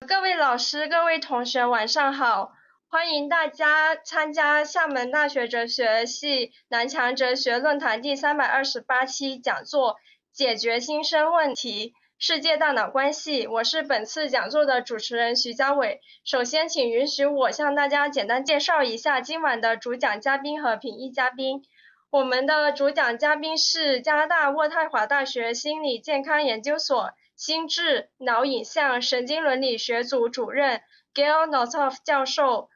各位老师、各位同学，晚上好！欢迎大家参加厦门大学哲学系南墙哲学论坛第328期讲座“解决新生问题：世界大脑关系”。我是本次讲座的主持人徐家伟。首先，请允许我向大家简单介绍一下今晚的主讲嘉宾和评议嘉宾。我们的主讲嘉宾是加拿大渥太华大学心理健康研究所心智脑影像神经伦理学组主任 Northoff 教授。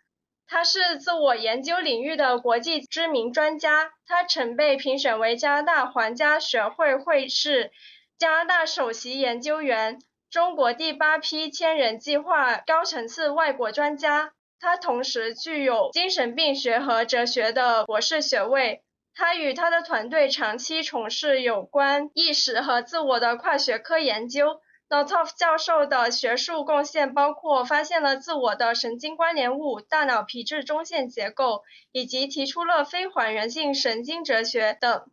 他是自我研究领域的国际知名专家，他曾被评选为加拿大皇家学会会士、加拿大首席研究员、中国第8批千人计划高层次外国专家。他同时具有精神病学和哲学的博士学位。他与他的团队长期从事有关意识和自我的跨学科研究。Northoff 教授的学术贡献包括发现了自我的神经关联物、大脑皮质中线结构，以及提出了非还原性神经哲学等。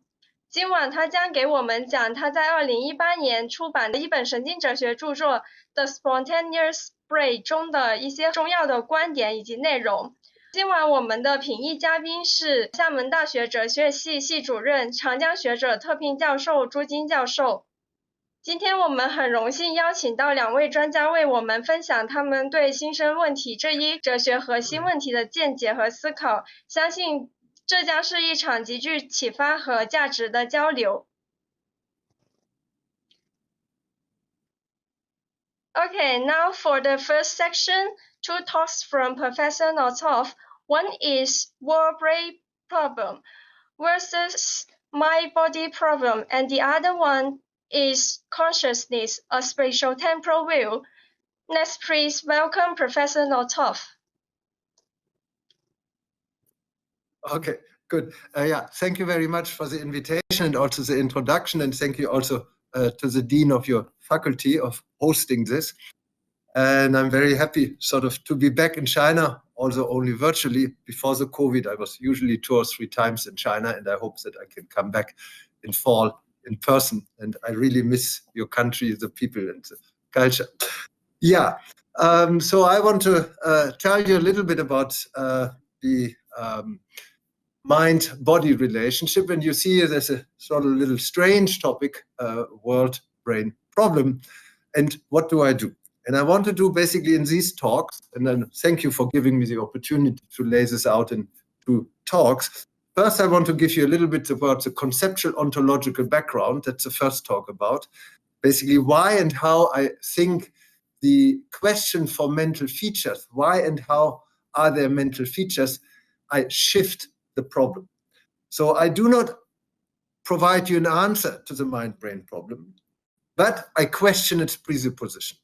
今晚他将给我们讲他在2018年出版的一本神经哲学著作《The Spontaneous Brain》中的一些重要的观点以及内容。今晚我们的评议嘉宾是厦门大学哲学系系主任、长江学者特聘教授朱金教授。今天我们很荣幸邀请到2位专家为我们分享他们对新生问题这一哲学核心问题的见解和思考，相信这将是一场极具启发和价值的交流。Okay, now for the first section, 2 talks from Professor Northoff. One is world-brain problem versus mind-body problem, and the other one is consciousness, a spatial-temporal view. Let's please welcome Professor Northoff. Okay, good. Thank you very much for the invitation and also the introduction, and thank you also to the Dean of your faculty of hosting this. And I'm very happy to be back in China, also only virtually. Before the COVID, I was usually 2 or 3 times in China, and I hope that I can come back in fall in person. And I really miss your country, the people and the culture. So I want to tell you a little bit about the mind-body relationship. And you see there's a little strange topic, world-brain problem. And what do I do? And I want to do basically in these talks, and then thank you for giving me the opportunity to lay this out in 2 talks. First, I want to give you a little bit about the conceptual ontological background. That's the first talk about. Basically, why and how I think the question for mental features, why and how are there mental features, I shift the problem. So I do not provide you an answer to the mind-brain problem, but I question its presupposition.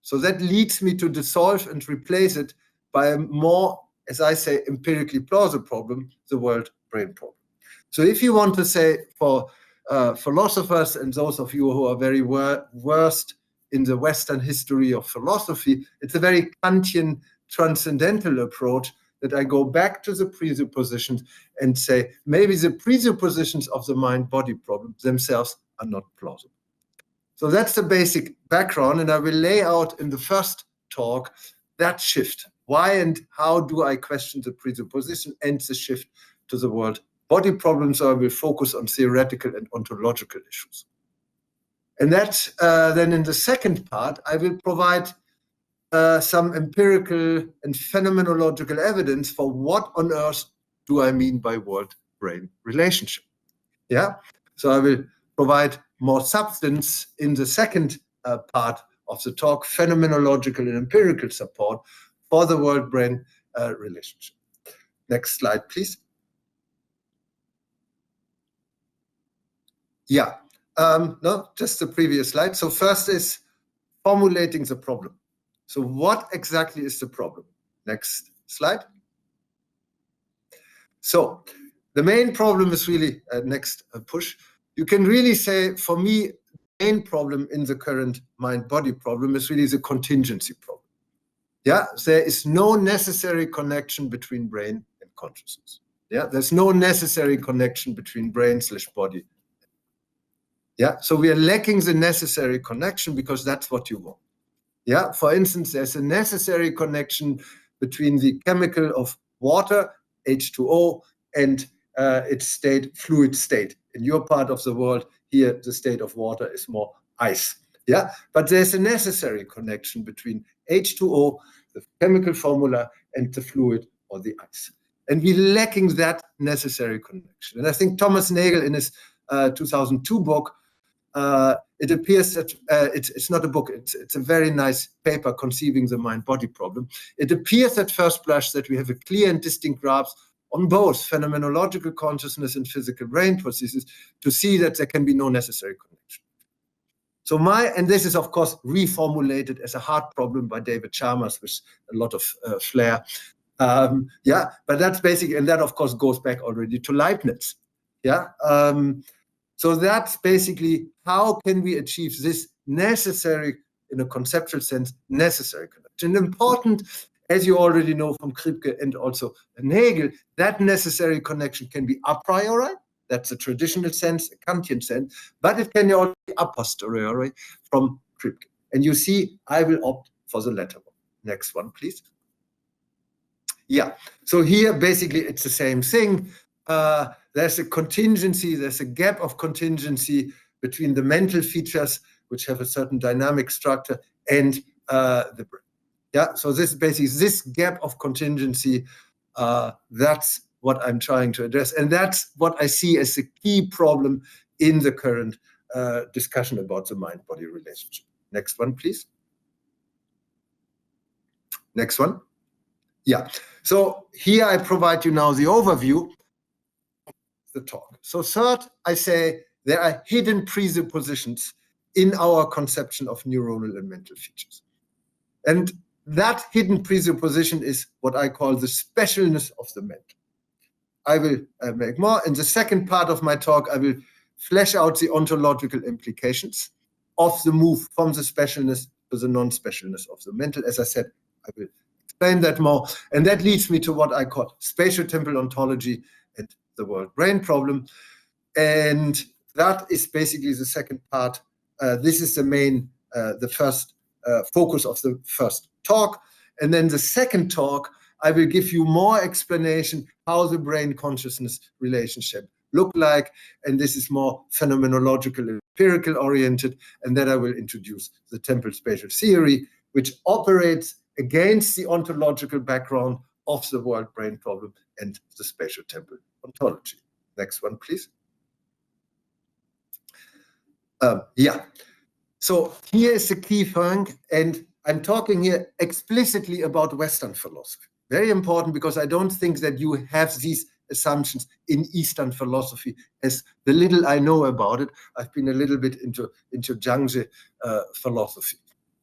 So that leads me to dissolve and replace it by a more, as I say, empirically plausible problem, the world-brain problem. So if you want to say for philosophers and those of you who are very versed in the Western history of philosophy, it's a very Kantian transcendental approach that I go back to the presuppositions and say maybe the presuppositions of the mind-body problem themselves are not plausible. So that's the basic background, and I will lay out in the first talk that shift. Why and how do I question the presupposition and the shift to the world-body problem? So I will focus on theoretical and ontological issues. And that then in the second part, I will provide some empirical and phenomenological evidence for what on earth do I mean by world-brain relationship. So I will provide more substance in the second part of the talk, phenomenological and empirical support for the world-brain relationship. Next slide, please. No, just the previous slide. So first is formulating the problem. So what exactly is the problem? Next slide. So the main problem is really, next push. You can really say, for me, the main problem in the current mind-body problem is really the contingency problem. There is no necessary connection between brain and consciousness. There's no necessary connection between brain/body. So we are lacking the necessary connection because that's what you want. Yeah, for instance, there's a necessary connection between the chemical of water, H2O, and its state, fluid state. In your part of the world, here the state of water is more ice. Yeah, but there's a necessary connection between H2O, the chemical formula, and the fluid or the ice. And we're lacking that necessary connection. And I think Thomas Nagel, in his 2002 book, it appears that it's not a book, it's a very nice paper, Conceiving the Mind-Body Problem. It appears at first blush that we have a clear and distinct grasp on both phenomenological consciousness and physical brain processes to see that there can be no necessary connection. So and this is of course reformulated as a hard problem by David Chalmers with a lot of flair. Yeah, but that's basically, and that of course goes back already to Leibniz. Yeah. So that's basically how can we achieve this necessary, in a conceptual sense, necessary connection. And important, as you already know from Kripke and also Nagel, that necessary connection can be a priori, that's a traditional sense, a Kantian sense, but it can also be a posteriori from Kripke. And you see, I will opt for the latter one. Next one, please. Yeah, so here basically it's the same thing. There's a contingency, there's a gap of contingency between the mental features, which have a certain dynamic structure, and the brain. Yeah, so this basically, this gap of contingency, that's what I'm trying to address. And that's what I see as the key problem in the current discussion about the mind-body relationship. Next one, please. Next one. Yeah, so here I provide you now the overview of the talk. So third, I say there are hidden presuppositions in our conception of neuronal and mental features. And that hidden presupposition is what I call the specialness of the mental. I will make more. In the second part of my talk, I will flesh out the ontological implications of the move from the specialness to the non-specialness of the mental. As I said, I will explain that more. And that leads me to what I call spatio-temporal ontology and the world-brain problem. And that is basically the second part. This is the main, the first focus of the first talk. And then the second talk, I will give you more explanation how the brain-consciousness relationship look like. And this is more phenomenological, empirical oriented. And then I will introduce the temporal spatial theory, which operates against the ontological background of the world-brain problem and the spatio-temporal ontology. Next one, please. Yeah, so here is the key thing, and I'm talking here explicitly about Western philosophy. Very important, because I don't think that you have these assumptions in Eastern philosophy. As the little I know about it, I've been a little bit into Zhangzi philosophy.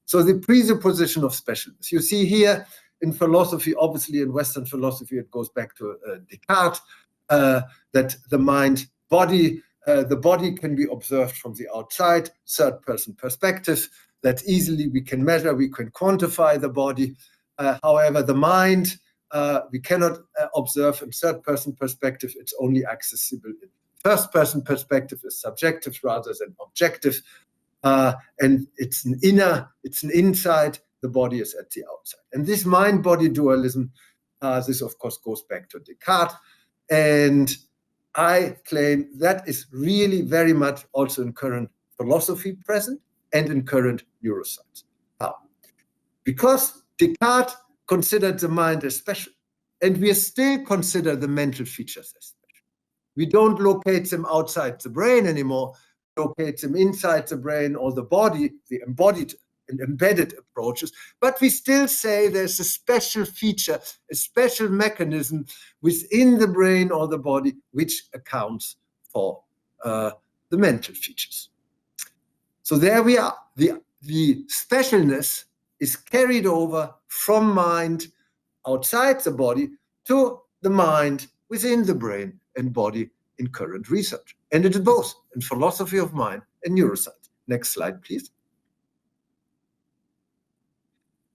So the presupposition of specialness. You see here in philosophy, obviously in Western philosophy, it goes back to Descartes, that the mind-body, the body can be observed from the outside, third-person perspective, that easily we can measure, we can quantify the body. However, the mind, we cannot observe in third-person perspective. It's only accessible in first-person perspective, is subjective rather than objective. And it's an inner, it's an inside, the body is at the outside. And this mind-body dualism, this of course goes back to Descartes. And I claim that is really very much also in current philosophy present and in current neuroscience. How? Because Descartes considered the mind as special, and we still consider the mental features as special. We don't locate them outside the brain anymore, locate them inside the brain or the body, the embodied and embedded approaches, but we still say there's a special feature, a special mechanism within the brain or the body which accounts for the mental features. So there we are. The specialness is carried over from mind outside the body to the mind within the brain and body in current research. And it is both in philosophy of mind and neuroscience. Next slide, please.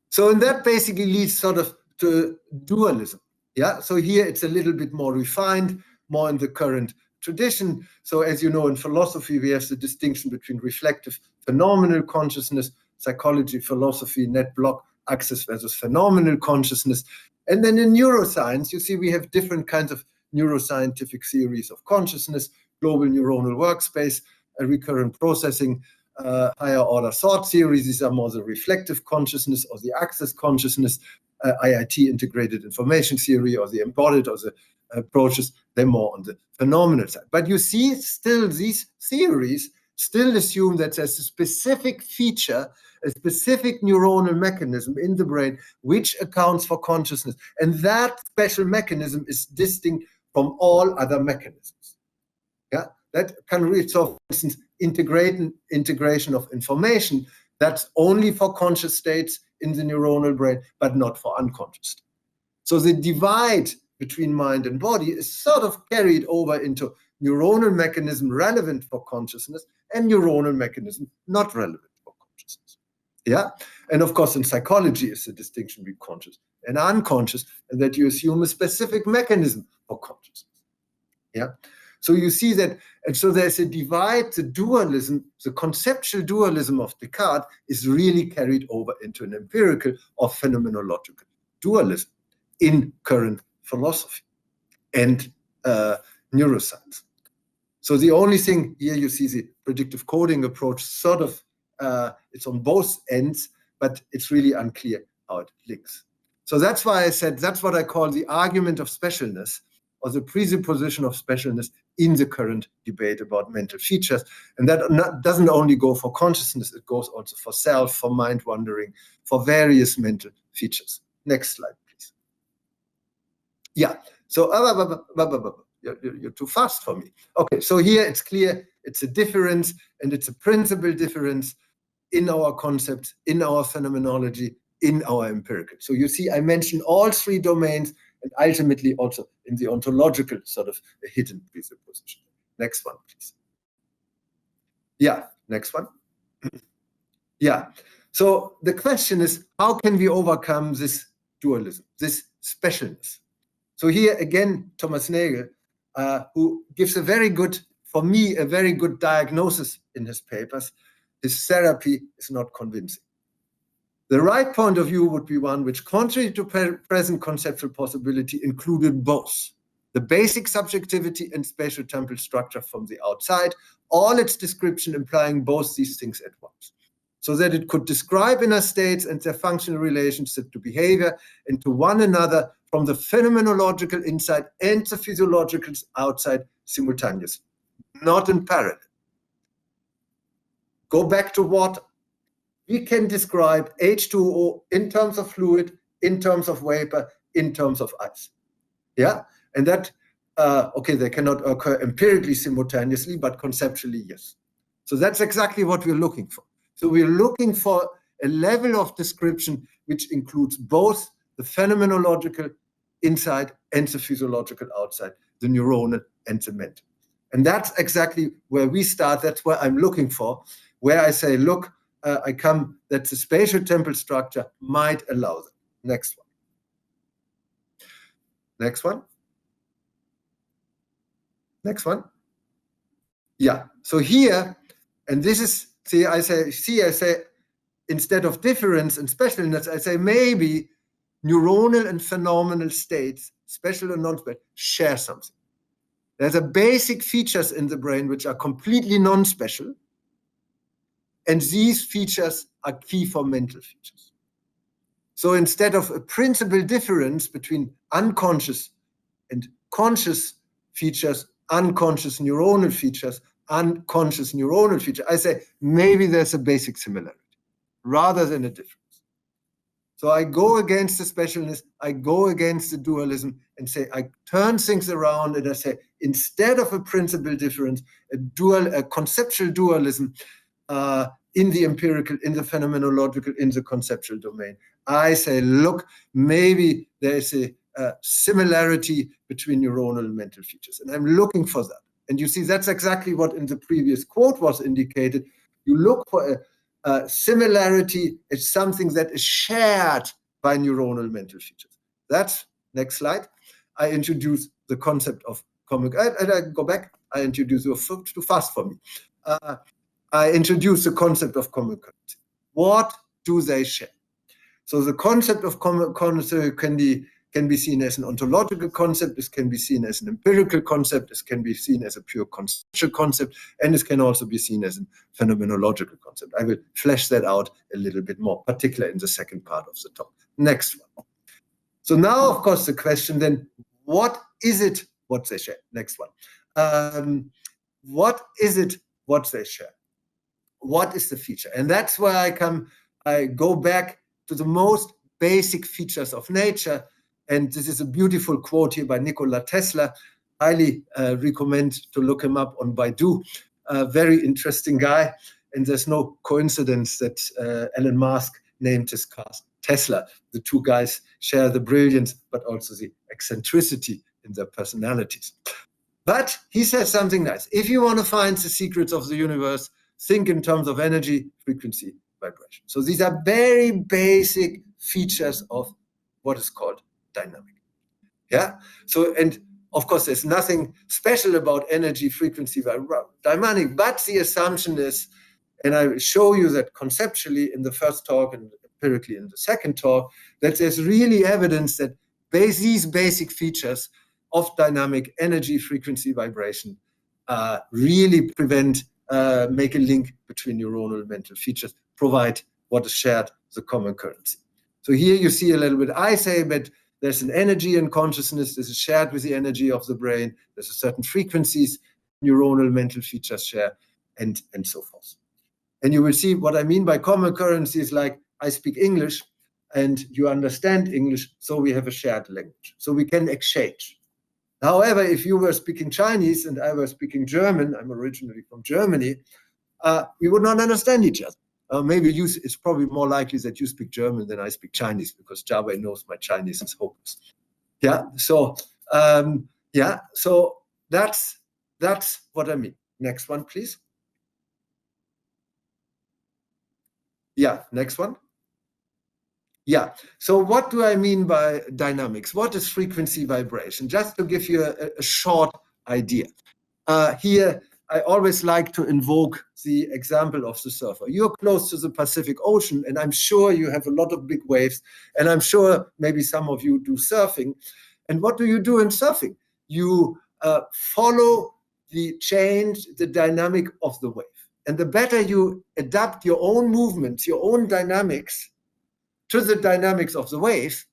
So, and that basically leads sort of to dualism. Yeah, so here it's a little bit more refined, more in the current tradition. So as you know, in philosophy, we have the distinction between reflective phenomenal consciousness, psychology, philosophy, net block, access versus phenomenal consciousness. And then in neuroscience, you see we have different kinds of neuroscientific theories of consciousness, global neuronal workspace, recurrent processing, higher order thought theories. These are more the reflective consciousness or the access consciousness, IIT, integrated information theory, or the embodied or the approaches. They're more on the phenomenal side. But you see still these theories still assume that there's a specific feature, a specific neuronal mechanism in the brain which accounts for consciousness. And that special mechanism is distinct from all other mechanisms. Yeah, that can reach, so for instance, integration of information, that's only for conscious states in the neuronal brain, but not for unconscious states. So the divide between mind and body is sort of carried over into neuronal mechanism relevant for consciousness and neuronal mechanism not relevant for consciousness. Yeah, and of course in psychology is the distinction between conscious and unconscious, and that you assume a specific mechanism for consciousness. Yeah, so you see that, and so there's a divide. The dualism, the conceptual dualism of Descartes is really carried over into an empirical or phenomenological dualism in current philosophy and neuroscience. So the only thing here, you see the predictive coding approach sort of, it's on both ends, but it's really unclear how it links. So that's why I said that's what I call the argument of specialness, or the presupposition of specialness in the current debate about mental features. And that doesn't only go for consciousness, it goes also for self, for mind wandering, for various mental features. Next slide, please. Yeah, so you're too fast for me. Okay, so here it's clear it's a difference, and it's a principal difference in our concepts, in our phenomenology, in our empirical. So you see, I mentioned all three domains, and ultimately also in the ontological sort of a hidden presupposition. Next one, please. Yeah, next one. Yeah, so the question is, how can we overcome this dualism, this specialness? So here again, Thomas Nagel, who gives a very good, for me, a very good diagnosis in his papers. His therapy is not convincing. The right point of view would be one which, contrary to present conceptual possibility, included both the basic subjectivity and spatial temporal structure from the outside, all its description implying both these things at once, so that it could describe inner states and their functional relationship to behavior and to one another from the phenomenological inside and the physiological outside simultaneously, not in parallel. Go back to water. We can describe H2O in terms of fluid, in terms of vapor, in terms of ice. Yeah, and that, okay, they cannot occur empirically simultaneously, but conceptually, yes. So that's exactly what we're looking for. So we're looking for a level of description which includes both the phenomenological inside and the physiological outside, the neuronal and the mental. And that's exactly where we start. That's where I'm looking for, where I say, look, I come that the spatial temporal structure might allow that. Next one. Next one. Next one. Yeah. So here, and this is, I say, instead of difference and specialness, I say maybe neuronal and phenomenal states, special and non-special, share something. There's a basic features in the brain which are completely non-special, and these features are key for mental features. So instead of a principal difference between unconscious and conscious features, unconscious neuronal features, unconscious neuronal feature, I say maybe there's a basic similarity rather than a difference. So I go against the specialness, I go against the dualism, and say I turn things around and I say, instead of a principal difference, a conceptual dualism, in the empirical, in the phenomenological, in the conceptual domain. I say, look, maybe there is a similarity between neuronal and mental features, and I'm looking for that. And you see, that's exactly what in the previous quote was indicated. You look for a similarity, it's something that is shared by neuronal mental features. That's, next slide, I introduce the concept of common, and I go back, I introduce, you're too fast for me. I introduced the concept of common currency. what do they share? So the concept of concept can be seen as an ontological concept, it can be seen as an empirical concept, it can be seen as a pure conceptual concept, and it can also be seen as a phenomenological concept. I will flesh that out a little bit more, particularly in the second part of the talk. Next one. So now, of course, the question then, what is it what they share? Next one. What is it what they share? What is the feature? And that's where I go back to the most basic features of nature. And this is a beautiful quote here by Nikola Tesla. Highly recommend to look him up on Baidu. Very interesting guy. And there's no coincidence that Elon Musk named his car Tesla. The two guys share the brilliance, but also the eccentricity in their personalities. But he says something nice. If you want to find the secrets of the universe, think in terms of energy, frequency, vibration. So these are very basic features of what is called dynamic. Yeah. So, and of course, there's nothing special about energy, frequency, dynamic, but the assumption is, and I will show you that conceptually in the first talk and empirically in the second talk, that there's really evidence that these basic features of dynamic energy, frequency, vibration really make a link between neuronal mental features, provide what is shared, the common currency. So here you see a little bit, I say that there's an energy in consciousness, this is shared with the energy of the brain, there's a certain frequencies, neuronal mental features share, and so forth. And you will see what I mean by common currency is like, I speak English and you understand English, so we have a shared language. So we can exchange. However, if you were speaking Chinese and I were speaking German, I'm originally from Germany, we would not understand each other. Maybe it's probably more likely that you speak German than I speak Chinese, because Java knows my Chinese is hopeless. Yeah, so so that's what I mean. Next one, please. Yeah, next one. Yeah, so what do I mean by dynamics? What is frequency vibration? Just to give you a short idea. Here, I always like to invoke the example of the surfer. You're close to the Pacific Ocean, and I'm sure you have a lot of big waves, and I'm sure maybe some of you do surfing. And what do you do in surfing? You follow the change, the dynamic of the wave. And the better you adapt your own movements, your own dynamics to the dynamics of the wave,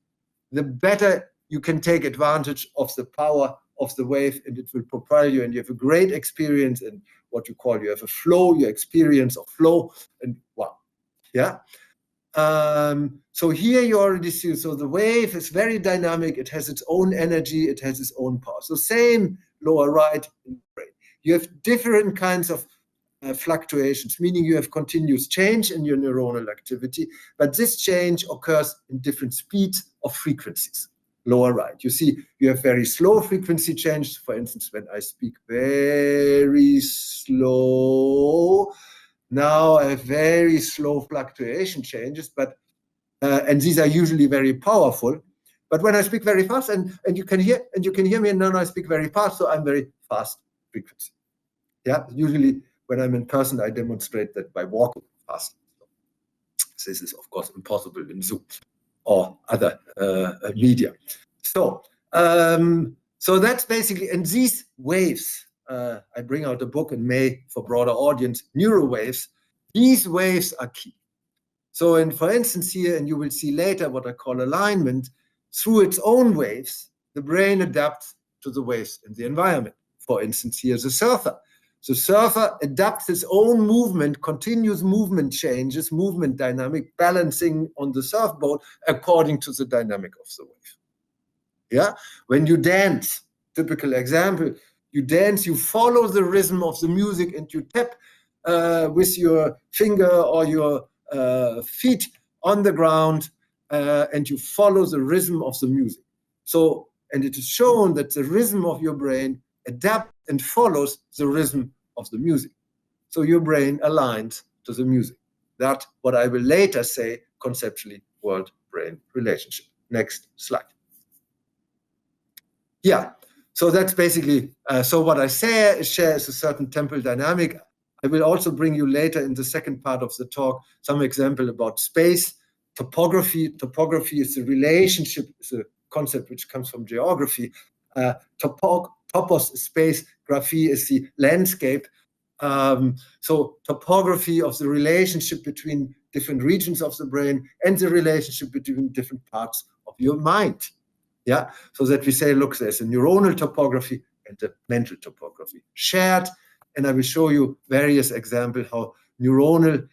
the better you can take advantage of the power of the wave, and it will propel you, and you have a great experience in what you have a flow, your experience of flow, and wow. Yeah. So here you already see, so the wave is very dynamic, it has its own energy, it has its own power. So same lower right in the brain. You have different kinds of fluctuations, meaning you have continuous change in your neuronal activity, but this change occurs in different speeds of frequencies. Lower right, you see you have very slow frequency changes. For instance, when I speak very slow, now I have very slow fluctuation changes, but and these are usually very powerful. But when I speak very fast, and you can hear me, and now I speak very fast, so I'm very fast frequency. Yeah, usually when I'm in person, I demonstrate that by walking fast. This is, of course, impossible in Zoom or other media. So, so that's basically, and these waves, I bring out a book in May for broader audience, neurowaves. These waves are key. So, and for instance here, and you will see later what I call alignment, through its own waves, the brain adapts to the waves in the environment. For instance, here's a surfer. The surfer adapts his own movement, continuous movement changes, movement dynamic, balancing on the surfboard according to the dynamic of the wave. Yeah, when you dance, typical example, you dance, you follow the rhythm of the music, and you tap with your finger or your feet on the ground, and you follow the rhythm of the music. So, and it is shown that the rhythm of your brain adapts and follows the rhythm of the music. So your brain aligns to the music. That's what I will later say conceptually world-brain relationship. Next slide. Yeah, so that's basically, so what I share is a certain temporal dynamic. I will also bring you later in the second part of the talk some example about space, topography. Topography is a relationship, is a concept which comes from geography. Topos is space, graphy is the landscape. So topography of the relationship between different regions of the brain and the relationship between different parts of your mind. Yeah, so that we say, look, there's a neuronal topography and a mental topography shared. And I will show you various examples how neuronal,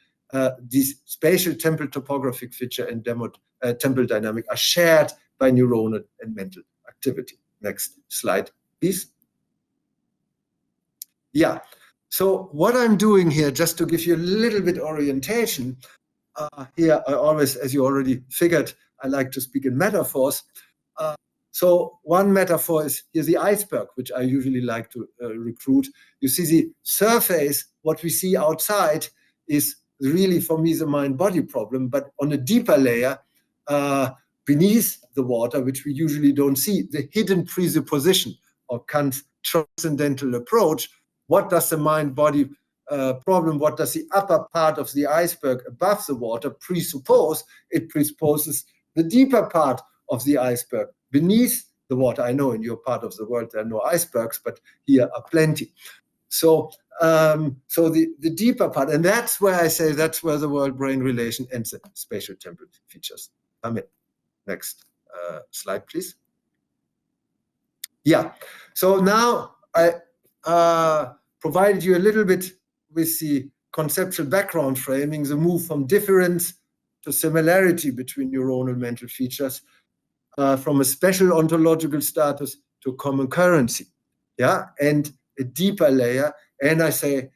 these spatial temporal topographic feature and temporal dynamic are shared by neuronal and mental activity. Next slide, please. Yeah, so what I'm doing here, just to give you a little bit orientation, here I always, as you already figured, I like to speak in metaphors. So one metaphor is here's the iceberg, which I usually like to recruit. You see the surface, what we see outside is really, for me, the mind-body problem, but on a deeper layer, beneath the water, which we usually don't see, the hidden presupposition or Kant's transcendental approach. What does the mind-body problem, what does the upper part of the iceberg above the water presuppose? It presupposes the deeper part of the iceberg beneath the water. I know in your part of the world there are no icebergs, but here are plenty. So, the deeper part, and that's where I say that's where the world-brain relation and the spatial temporal features come in. Next slide, please. Yeah, so now I provided you a little bit with the conceptual background framing, the move from difference to similarity between neuronal mental features, from a special ontological status to common currency, yeah, and a deeper layer, and I say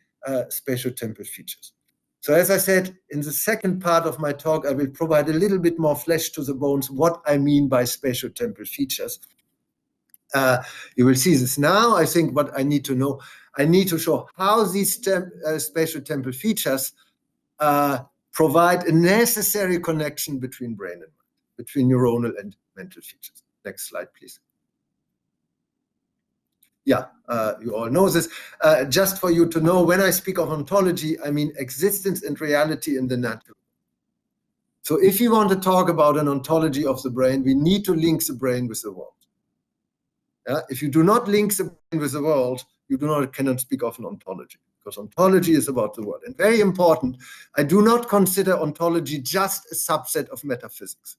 spatial temporal features. So as I said, in the second part of my talk, I will provide a little bit more flesh to the bones, what I mean by spatial temporal features. You will see this now. I think what I need to know, I need to show how these spatial temporal features provide a necessary connection between brain and mind, between neuronal and mental features. Next slide, please. Yeah, you all know this. Just for you to know, when I speak of ontology, I mean existence and reality in the natural. So if you want to talk about an ontology of the brain, we need to link the brain with the world. If you do not link the brain with the world, you cannot speak of an ontology, because ontology is about the world. And very important, I do not consider ontology just a subset of metaphysics.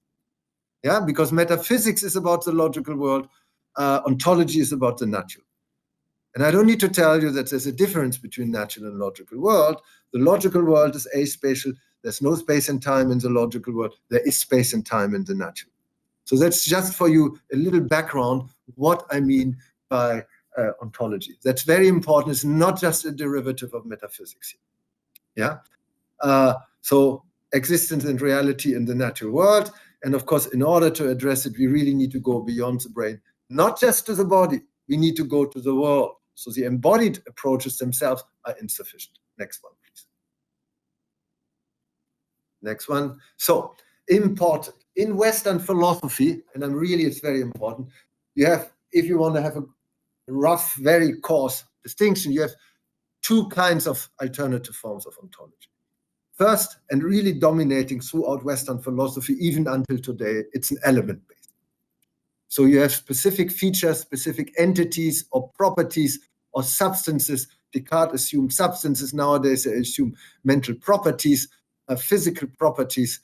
Yeah, because metaphysics is about the logical world, ontology is about the natural. And I don't need to tell you that there's a difference between natural and logical world. The logical world is aspatial. There's no space and time in the logical world. There is space and time in the natural. So that's just for you a little background, what I mean by ontology. That's very important. It's not just a derivative of metaphysics. Yeah. So existence and reality in the natural world. And of course, in order to address it, we really need to go beyond the brain, not just to the body. We need to go to the world. So the embodied approaches themselves are insufficient. Next one, please. Next one. So important. In Western philosophy, and it's very important, you have, if you want to have a rough, very coarse distinction, you have two kinds of alternative forms of ontology. First, and really dominating throughout Western philosophy, even until today, it's an element-based. So you have specific features, specific entities or properties or substances. Descartes assumed substances. Nowadays, they assume mental properties, physical properties,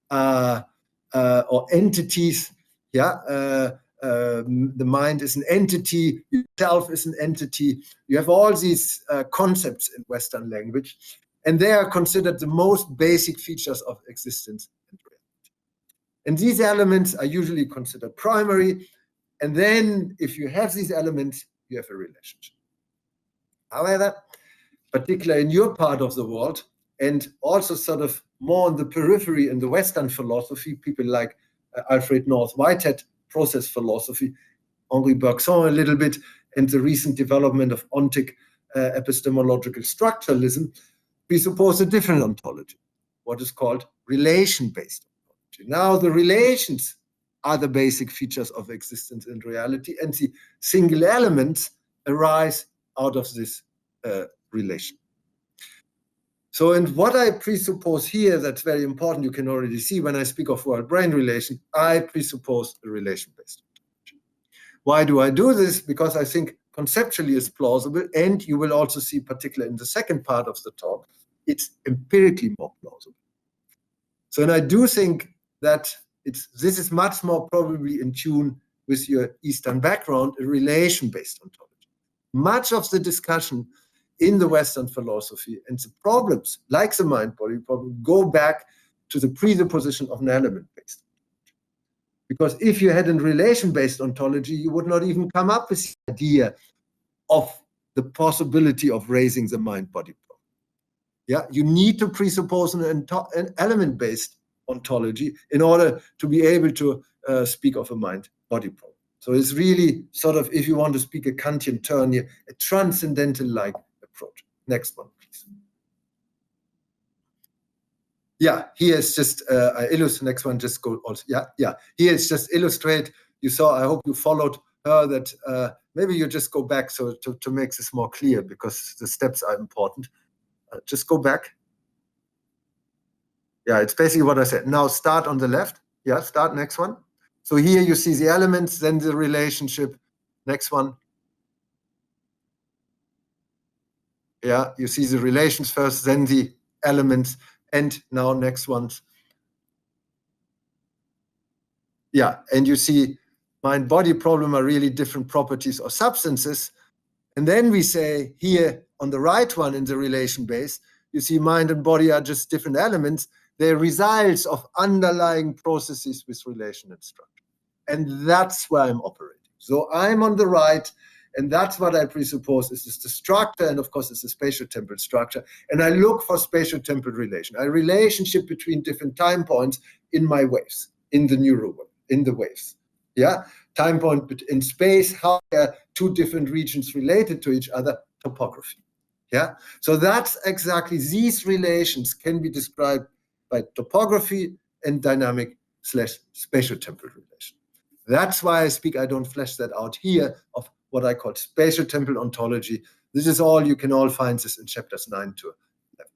or entities. Yeah, the mind is an entity, yourself is an entity. You have all these concepts in Western language, and they are considered the most basic features of existence and reality. And these elements are usually considered primary. And then if you have these elements, you have a relationship. However, particularly in your part of the world, and also sort of more on the periphery in the Western philosophy, people like Alfred North Whitehead, process philosophy, Henri Bergson a little bit, and the recent development of ontic epistemological structuralism, presuppose a different ontology, what is called relation-based ontology. Now, the relations are the basic features of existence and reality, and the single elements arise out of this relation. So, and what I presuppose here, that's very important, you can already see when I speak of world-brain relation, I presuppose a relation-based ontology. Why do I do this? Because I think conceptually it's plausible, and you will also see, particularly in the second part of the talk, it's empirically more plausible. So, and I do think that this is much more probably in tune with your Eastern background, a relation-based ontology. Much of the discussion in the Western philosophy and the problems, like the mind-body problem, go back to the presupposition of an element-based. Because if you had a relation-based ontology, you would not even come up with the idea of the possibility of raising the mind-body problem. Yeah, you need to presuppose an element-based ontology in order to be able to speak of a mind-body problem. So it's really sort of, if you want to speak a Kantian turn here, a transcendental-like approach. Next one, please. Yeah, here is just, I illustrate, next one, just go also. Yeah. Here is just illustrate. You saw, I hope you followed her, that maybe you just go back so to make this more clear, because the steps are important. Just go back. Yeah, it's basically what I said. Now start on the left. Yeah, start, next one. So here you see the elements, then the relationship. Next one. Yeah, you see the relations first, then the elements, and now next ones. Yeah, and you see mind-body problem are really different properties or substances. And then we say here on the right one in the relation base, you see mind and body are just different elements. They're results of underlying processes with relation and structure. And that's where I'm operating. So I'm on the right, and that's what I presuppose is the structure, and of course it's a spatial-temporal structure. And I look for spatial-temporal relation, a relationship between different time points in my waves, in the neural wave, in the waves. Yeah, time point in space, how are two different regions related to each other, topography. Yeah, so that's exactly, these relations can be described by topography and dynamic/spatial-temporal relation. That's why I don't flesh that out here, of what I call spatial-temporal ontology. This is all, you can all find this in chapters 9 to 11.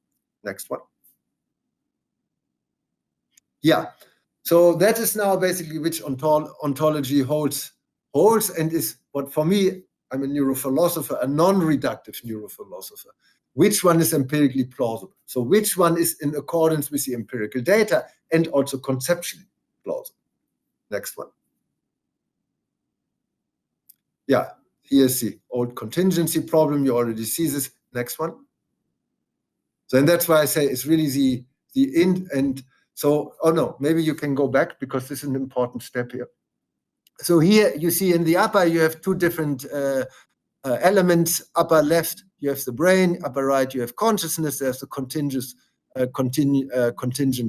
Next one. Yeah, so that is now basically which ontology holds and is what, for me, I'm a neurophilosopher, a non-reductive neurophilosopher. Which one is empirically plausible? So which one is in accordance with the empirical data and also conceptually plausible? Next one. Yeah, here's the old contingency problem. You already see this. Next one. So, and that's why I say it's really the end. And so, oh no, maybe you can go back, because this is an important step here. So here you see in the upper, you have two different elements. Upper left, you have the brain. Upper right, you have consciousness. There's the contingent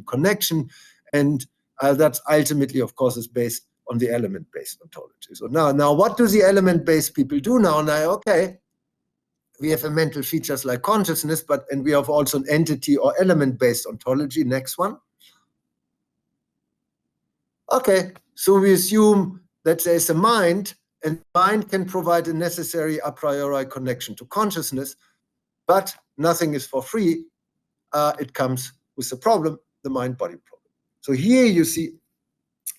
connection. And that's ultimately, of course, is based on the element-based ontology. So now what do the element-based people do now? Now, okay, we have a mental features like consciousness, and we have also an entity or element-based ontology. Next one. Okay, so we assume that there's a mind, and mind can provide a necessary a priori connection to consciousness, but nothing is for free. It comes with the problem, the mind-body problem. So here you see,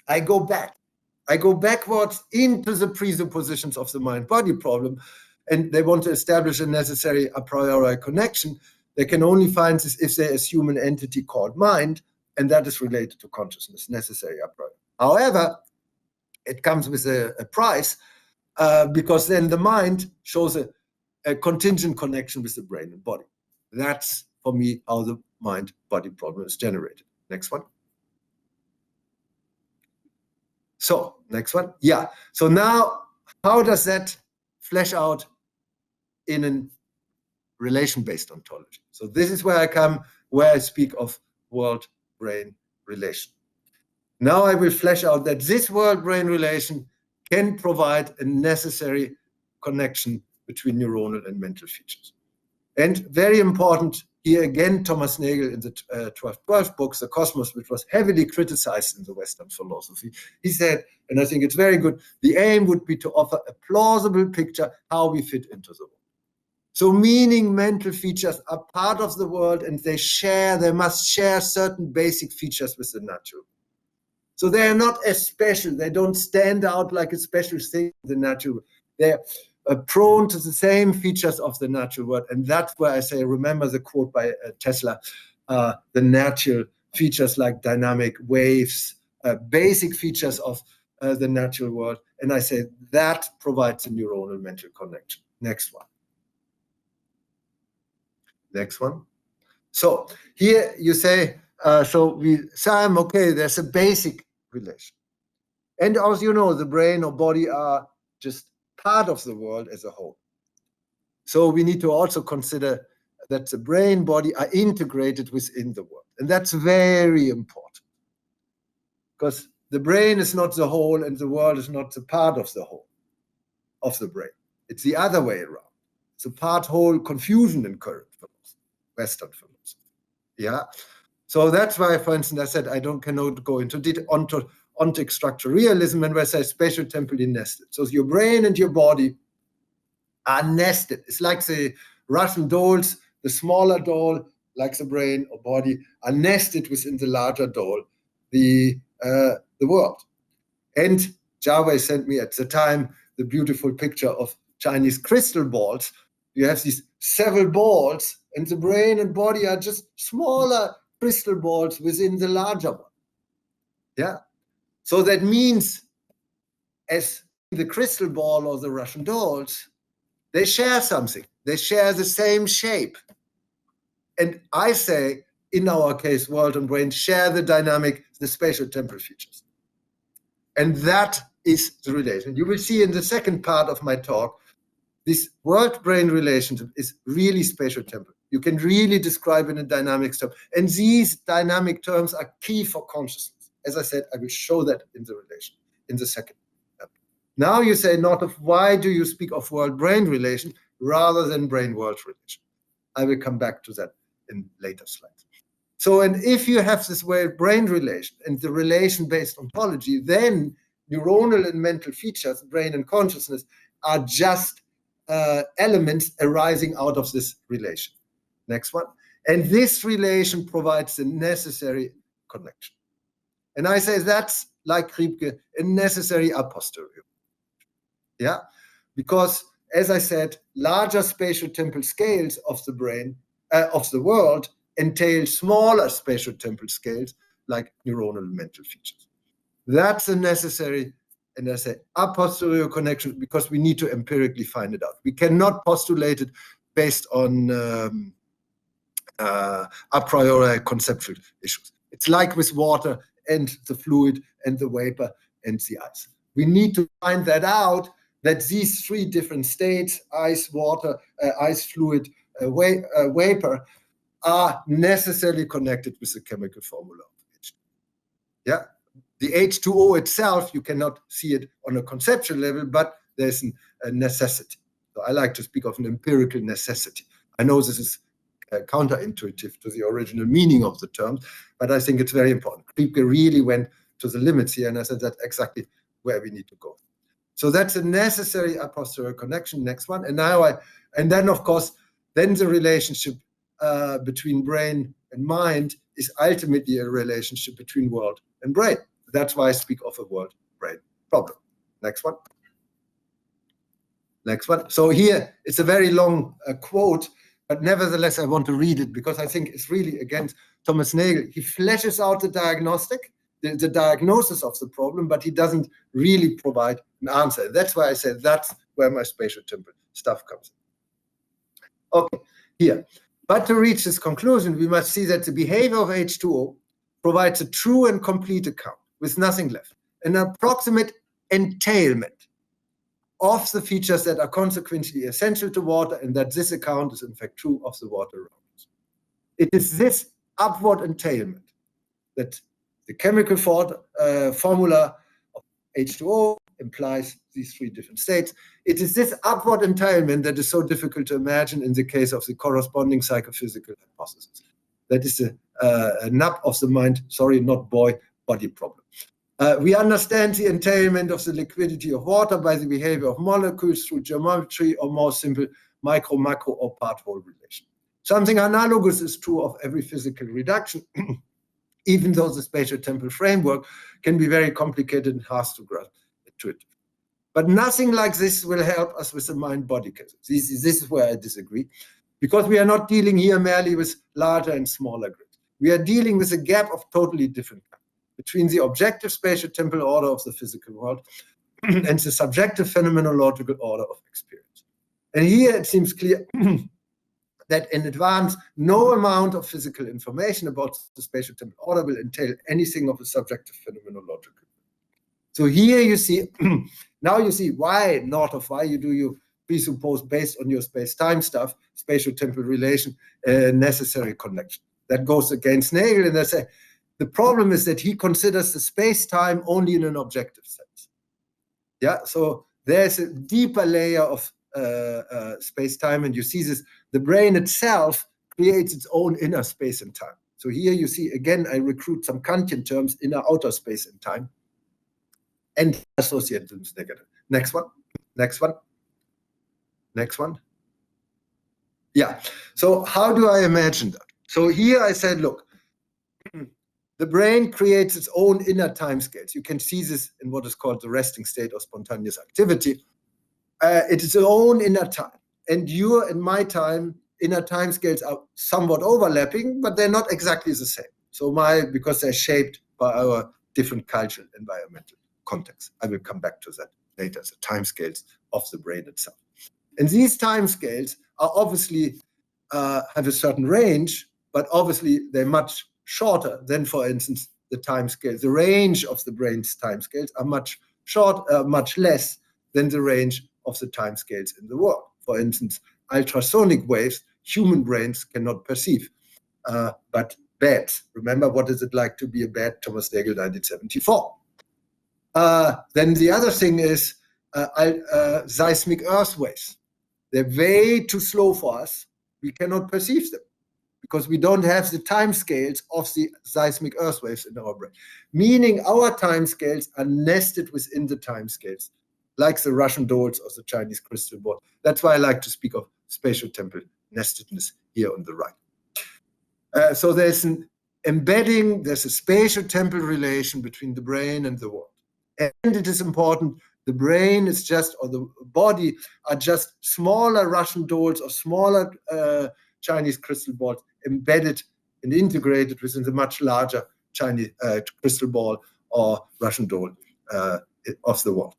I go backwards into the presuppositions of the mind-body problem, and they want to establish a necessary a priori connection. They can only find this if they assume an entity called mind, and that is related to consciousness, necessary a priori. However, it comes with a price, because then the mind shows a contingent connection with the brain and body. That's, for me, how the mind-body problem is generated. Next one. So, next one. Yeah. So now, how does that flesh out in a relation-based ontology? So this is where I speak of world-brain relation. Now I will flesh out that this world-brain relation can provide a necessary connection between neuronal and mental features. And very important, here again, Thomas Nagel in the 1212 books, The Cosmos, which was heavily criticized in the Western philosophy, he said, and I think it's very good, the aim would be to offer a plausible picture how we fit into the world. So meaning mental features are part of the world, and they must share certain basic features with the natural. So they are not as special. They don't stand out like a special thing in the natural world. They're prone to the same features of the natural world. And that's where I say, remember the quote by Tesla, the natural features like dynamic waves, basic features of the natural world. And I say that provides a neuronal mental connection. Next one. Next one. So here you say, Sam, okay, there's a basic relation. And as you know, the brain or body are just part of the world as a whole. So we need to also consider that the brain body are integrated within the world. And that's very important, because the brain is not the whole and the world is not the part of the whole of the brain. It's the other way around. It's a part-whole confusion in current philosophy, Western philosophy. Yeah. So that's why, for instance, I said I cannot go into ontic structural realism, and where I say spatio-temporally nested. So your brain and your body are nested. It's like the Russian dolls, the smaller doll, like the brain or body, are nested within the larger doll, the world. And Java sent me at the time the beautiful picture of Chinese crystal balls. You have these several balls, and the brain and body are just smaller crystal balls within the larger one. Yeah. So that means, as the crystal ball or the Russian dolls, they share something. They share the same shape. And I say, in our case, world and brain share the dynamic, the spatial temporal features. And that is the relation. You will see in the second part of my talk, this world-brain relationship is really spatial temporal. You can really describe in a dynamics term. And these dynamic terms are key for consciousness. As I said, I will show that in the relation in the second. Now you say, Northoff, why do you speak of world-brain relation rather than brain-world relation? I will come back to that in later slides. So, and if you have this world-brain relation and the relation based ontology, then neuronal and mental features, brain and consciousness, are just elements arising out of this relation. Next one. And this relation provides the necessary connection. And I say that's, like Kriepke, a necessary a posteriori. Yeah, because as I said, larger spatial temporal scales of the brain, of the world, entail smaller spatial temporal scales like neuronal and mental features. That's a necessary, and I say a posteriori connection, because we need to empirically find it out. We cannot postulate it based on a priori conceptual issues. It's like with water and the fluid and the vapor and the ice. We need to find that out, that these three different states, ice, water, ice, fluid, vapor, are necessarily connected with the chemical formula of H2O. Yeah, the H2O itself, you cannot see it on a conceptual level, but there's a necessity. So I like to speak of an empirical necessity. I know this is counterintuitive to the original meaning of the terms, but I think it's very important. Kriepke really went to the limits here, and I said that's exactly where we need to go. So that's a necessary a posteriori connection. Next one. And now and then of course, then the relationship between brain and mind is ultimately a relationship between world and brain. That's why I speak of a world-brain problem. Next one. Next one. So here it's a very long quote, but nevertheless I want to read it because I think it's really against Thomas Nagel. He fleshes out the diagnostic, the diagnosis of the problem, but he doesn't really provide an answer. That's why I said that's where my spatial temporal stuff comes in. Okay, here. But to reach this conclusion, we must see that the behavior of H2O provides a true and complete account with nothing left, an approximate entailment of the features that are consequently essential to water, and that this account is in fact true of the water around us. It is this upward entailment that the chemical formula of H2O implies these three different states. It is this upward entailment that is so difficult to imagine in the case of the corresponding psychophysical hypothesis. That is a nub of the mind, sorry, not boy, body problem. We understand the entailment of the liquidity of water by the behavior of molecules through geometry, or more simple, micro-macro or part-whole relation. Something analogous is true of every physical reduction, even though the spatial-temporal framework can be very complicated and hard to grasp intuitively. But nothing like this will help us with the mind-body case. This is where I disagree, because we are not dealing here merely with larger and smaller grids. We are dealing with a gap of totally different kind between the objective spatial-temporal order of the physical world and the subjective phenomenological order of experience. And here it seems clear that in advance, no amount of physical information about the spatial-temporal order will entail anything of a subjective phenomenological. So here you see, now you see why Northoff, why you presuppose based on your space-time stuff, spatial-temporal relation, necessary connection. That goes against Nagel, and I say, the problem is that he considers the space-time only in an objective sense. Yeah, so there's a deeper layer of space-time, and you see this, the brain itself creates its own inner space and time. So here you see, again, I recruit some Kantian terms, inner outer space and time, and associate them with negative. Next one, next one, next one. Yeah, so how do I imagine that? So here I said, look, the brain creates its own inner timescales. You can see this in what is called the resting state or spontaneous activity. It is its own inner time. And your and my time, inner timescales are somewhat overlapping, but they're not exactly the same. So because they're shaped by our different cultural, environmental context. I will come back to that later, the timescales of the brain itself. And these timescales are obviously have a certain range, but obviously they're much shorter than, for instance, the timescale. The range of the brain's timescales are much less than the range of the timescales in the world. For instance, ultrasonic waves, human brains cannot perceive, but bats. Remember, what is it like to be a bat? Thomas Nagel, 1974. Then the other thing is seismic earth waves. They're way too slow for us. We cannot perceive them because we don't have the timescales of the seismic earth waves in our brain. Meaning our timescales are nested within the timescales, like the Russian dolls or the Chinese crystal ball. That's why I like to speak of spatial temporal nestedness here on the right. So there's an embedding, there's a spatial temporal relation between the brain and the world. And it is important, the brain is just, or the body are just smaller Russian dolls or smaller Chinese crystal balls embedded and integrated within the much larger Chinese crystal ball or Russian doll of the world.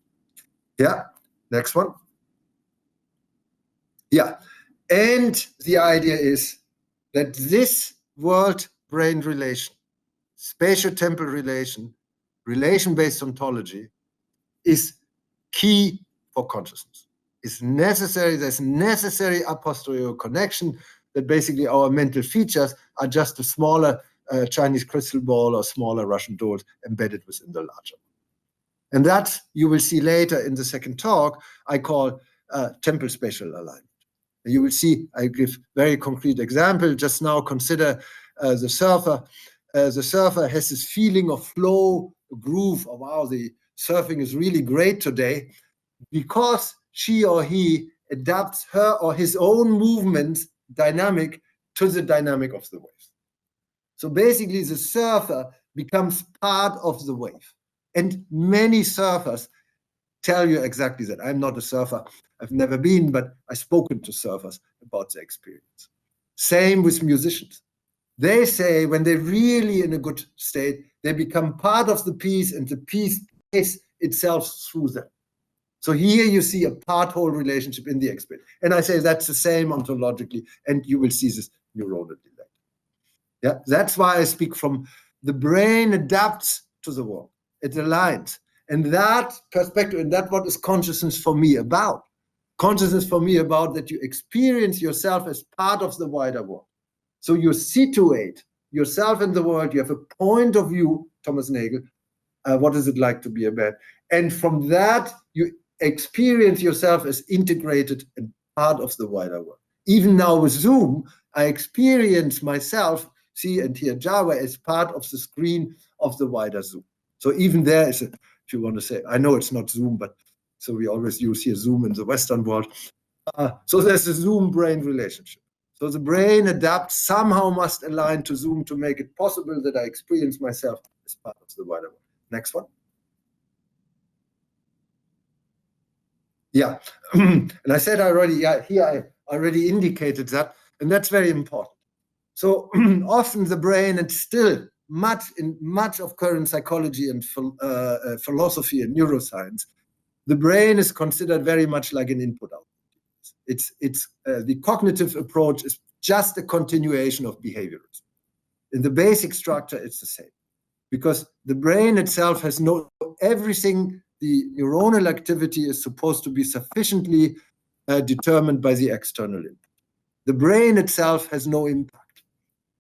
Yeah, next one. Yeah, and the idea is that this world-brain relation, spatial-temporal relation, relation-based ontology is key for consciousness. It's necessary, there's necessary a posteriori connection that basically our mental features are just a smaller Chinese crystal ball or smaller Russian dolls embedded within the larger. And that you will see later in the second talk, I call temporal spatial alignment. And you will see, I give very concrete example. Just now consider the surfer. The surfer has this feeling of flow, groove, oh wow, the surfing is really great today, because she or he adapts her or his own movement dynamic to the dynamic of the wave. So basically the surfer becomes part of the wave. And many surfers tell you exactly that. I'm not a surfer, I've never been, but I've spoken to surfers about their experience. Same with musicians. They say when they're really in a good state, they become part of the piece and the piece plays itself through them. So here you see a part-whole relationship in the experience. And I say that's the same ontologically, and you will see this neuronally later. Yeah, that's why I speak from the brain adapts to the world. It aligns. And that perspective, and that's what is consciousness for me about. Consciousness for me about that you experience yourself as part of the wider world. So you situate yourself in the world, you have a point of view, Thomas Nagel, what is it like to be a man? And from that, you experience yourself as integrated and part of the wider world. Even now with Zoom, I experience myself, see and hear Java as part of the screen of the wider Zoom. So even there is, if you want to say, I know it's not Zoom, but so we always use here Zoom in the Western world. So there's a Zoom-brain relationship. So the brain adapts, somehow must align to Zoom to make it possible that I experience myself as part of the wider world. Next one. Yeah, and I said already, yeah, here I already indicated that, and that's very important. So often the brain, and still in much of current psychology and philosophy and neuroscience, the brain is considered very much like an input-output. The cognitive approach is just a continuation of behaviorism. In the basic structure, it's the same, because the brain itself has everything. The neuronal activity is supposed to be sufficiently determined by the external input. The brain itself has no impact.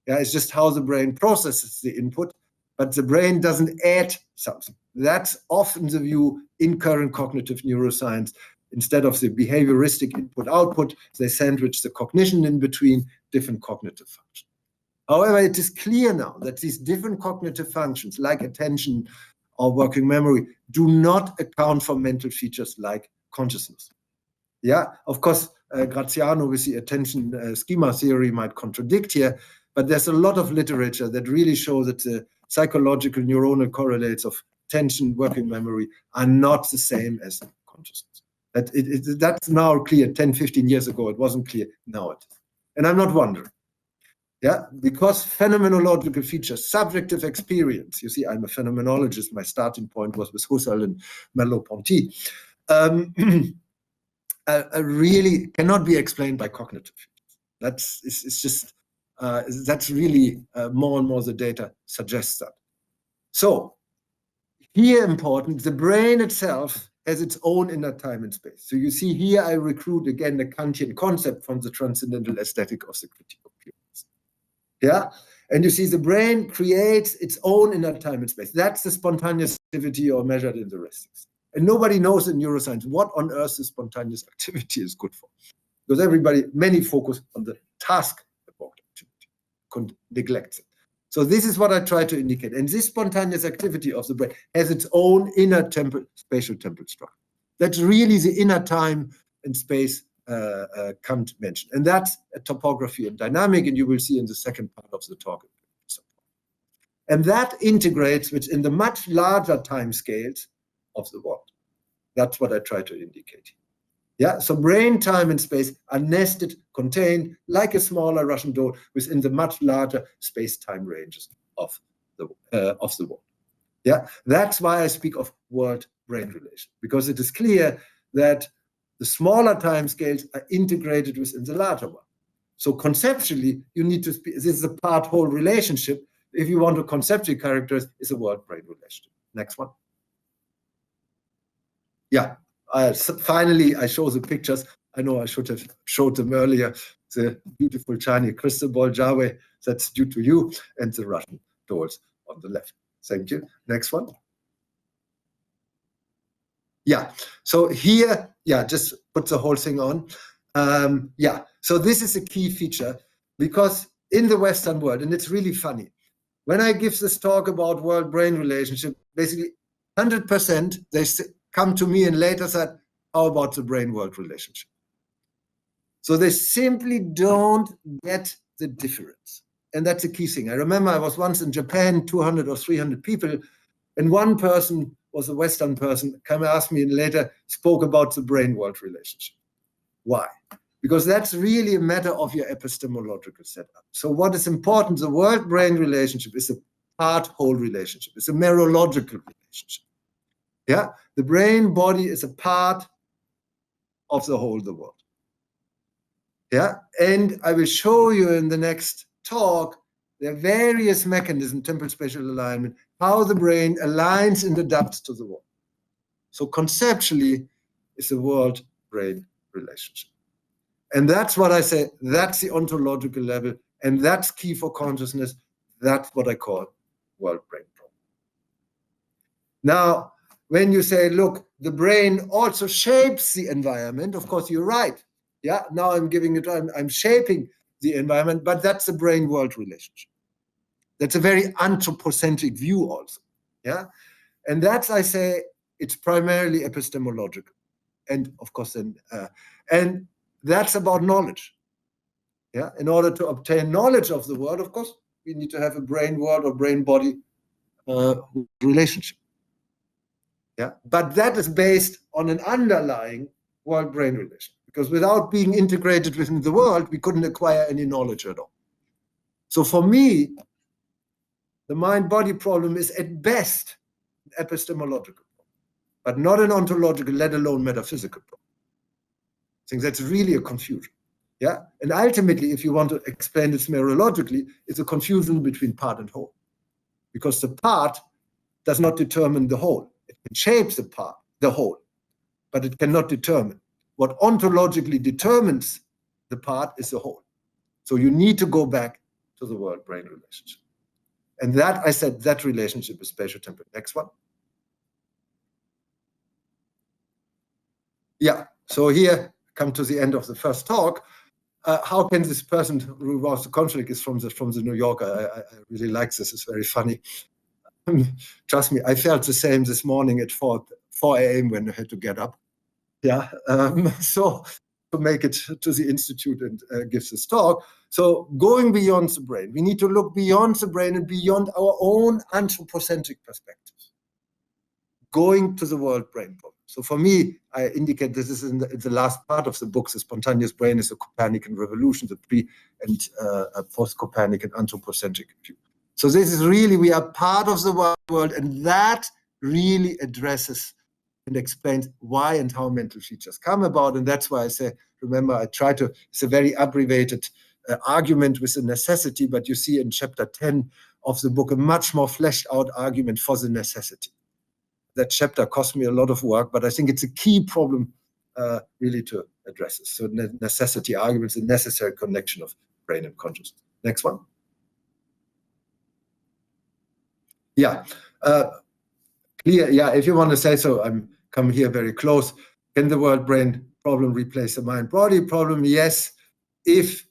Yeah, it's just how the brain processes the input, but the brain doesn't add something. That's often the view in current cognitive neuroscience. Instead of the behavioristic input-output, they sandwich the cognition in between different cognitive functions. However, it is clear now that these different cognitive functions, like attention or working memory, do not account for mental features like consciousness. Yeah, of course, Graziano with the attention schema theory might contradict here, but there's a lot of literature that really show that the psychological neuronal correlates of attention, working memory are not the same as consciousness. That's now clear. 10, 15 years ago, it wasn't clear. Now it is. And I'm not wondering. Yeah, because phenomenological features, subjective experience, you see, I'm a phenomenologist, my starting point was with Husserl and Merleau-Ponty, really cannot be explained by cognitive features. That's really more and more the data suggests that. So here important, the brain itself has its own inner time and space. So you see here I recruit again the Kantian concept from the transcendental aesthetic of the critique of pureness. Yeah, and you see the brain creates its own inner time and space. That's the spontaneous activity or measured in the rest. And nobody knows in neuroscience what on earth the spontaneous activity is good for. Because many focus on the task-evoked activity, neglects it. So this is what I try to indicate. And this spontaneous activity of the brain has its own inner spatial temporal structure. That's really the inner time and space Kant mentioned. And that's a topography and dynamic, and you will see in the second part of the talk. And that integrates within the much larger time scales of the world. That's what I try to indicate here. Yeah, so brain, time, and space are nested, contained, like a smaller Russian doll, within the much larger space-time ranges of the world. Yeah, that's why I speak of world-brain relation, because it is clear that the smaller time scales are integrated within the larger one. So conceptually, you need to speak. This is a part-whole relationship. If you want to conceptually characterize, it's a world-brain relationship. Next one. Yeah. Finally, I show the pictures. I know I should have showed them earlier. The beautiful shiny crystal ball Jaweh, that's due to you, and the Russian dolls on the left. Thank you. Next one. Yeah, so here, yeah, just put the whole thing on. Yeah, so this is a key feature because in the Western world, and it's really funny, when I give this talk about world-brain relationship, basically 100% they come to me and later said, how about the brain-world relationship? So they simply don't get the difference. And that's a key thing. I remember I was once in Japan, 200 or 300 people, and one person was a Western person, came and asked me and later spoke about the brain-world relationship. Why? Because that's really a matter of your epistemological setup. So what is important, the world-brain relationship is a part-whole relationship. It's a merological relationship. Yeah, the brain-body is a part of the whole, the world. Yeah, and I will show you in the next talk, there are various mechanisms, temporal spatial alignment, how the brain aligns and adapts to the world. So conceptually, it's a world-brain relationship. And that's what I say, that's the ontological level, and that's key for consciousness. That's what I call world-brain problem. Now, when you say, look, the brain also shapes the environment, of course, you're right. Yeah, now I'm giving it, I'm shaping the environment, but that's a brain-world relationship. That's a very anthropocentric view also. Yeah, and that's, I say, it's primarily epistemological. And of course, then, and That's about knowledge. Yeah, in order to obtain knowledge of the world, of course, we need to have a brain-world or brain-body relationship. Yeah, but that is based on an underlying world-brain relation, because without being integrated within the world, we couldn't acquire any knowledge at all. So for me, the mind-body problem is at best an epistemological problem, but not an ontological, let alone metaphysical problem. I think that's really a confusion. Yeah, and ultimately, if you want to explain this mereologically, it's a confusion between part and whole, because the part does not determine the whole. It can shape the whole, but it cannot determine. What ontologically determines the part is the whole. So you need to go back to the world-brain relationship. And that, I said, that relationship is spatio-temporal. Next one. Yeah, so here, come to the end of the first talk. How can this person who was the conflict is from the New Yorker? I really like this. It's very funny. Trust me, I felt the same this morning at 4 a.m. when I had to get up. Yeah, so to make it to the institute and give this talk. So going beyond the brain, we need to look beyond the brain and beyond our own anthropocentric perspectives. Going to the world brain problem. So for me, I indicate this is in the last part of the book. The spontaneous brain is a Copernican revolution, the pre- and post-Copernican anthropocentric view. So this is really, we are part of the world, and that really addresses and explains why and how mental features come about. And that's why I say, remember, I try to, it's a very abbreviated argument with the necessity, but you see in chapter 10 of the book, a much more fleshed out argument for the necessity. That chapter cost me a lot of work, but I think it's a key problem really to address this. So necessity arguments, the necessary connection of brain and consciousness. Next one. Yeah, clear. Yeah, if you want to say so, I'm come here very close. Can the world-brain problem replace the mind-body problem? Yes, if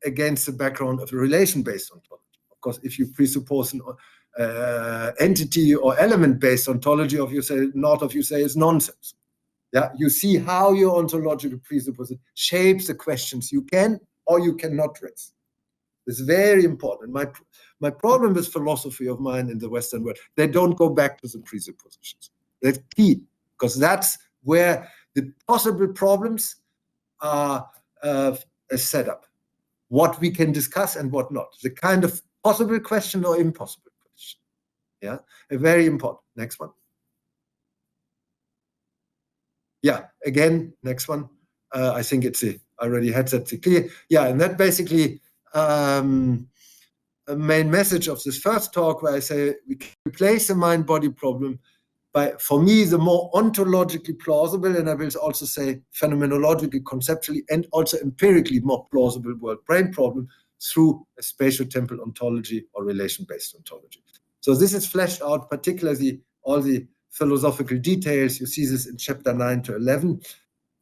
against the background of a relation-based ontology. Of course, if you presuppose an entity or element-based ontology, of you say Northoff, you say is nonsense. Yeah, you see how your ontological presupposition shapes the questions you can or you cannot raise. It's very important. My problem with philosophy of mind in the Western world, they don't go back to the presuppositions. That's key, because that's where the possible problems are set up. What we can discuss and what not. The kind of possible question or impossible question. Yeah, very important. Next one. Yeah, again, next one. I think it's I already had that clear. Yeah, and that basically a main message of this first talk, where I say we can replace the mind-body problem by, for me, the more ontologically plausible, and I will also say phenomenologically, conceptually, and also empirically more plausible world-brain problem through a spatio-temporal ontology or relation-based ontology. So this is fleshed out, particularly all the philosophical details. You see this in chapter 9 to 11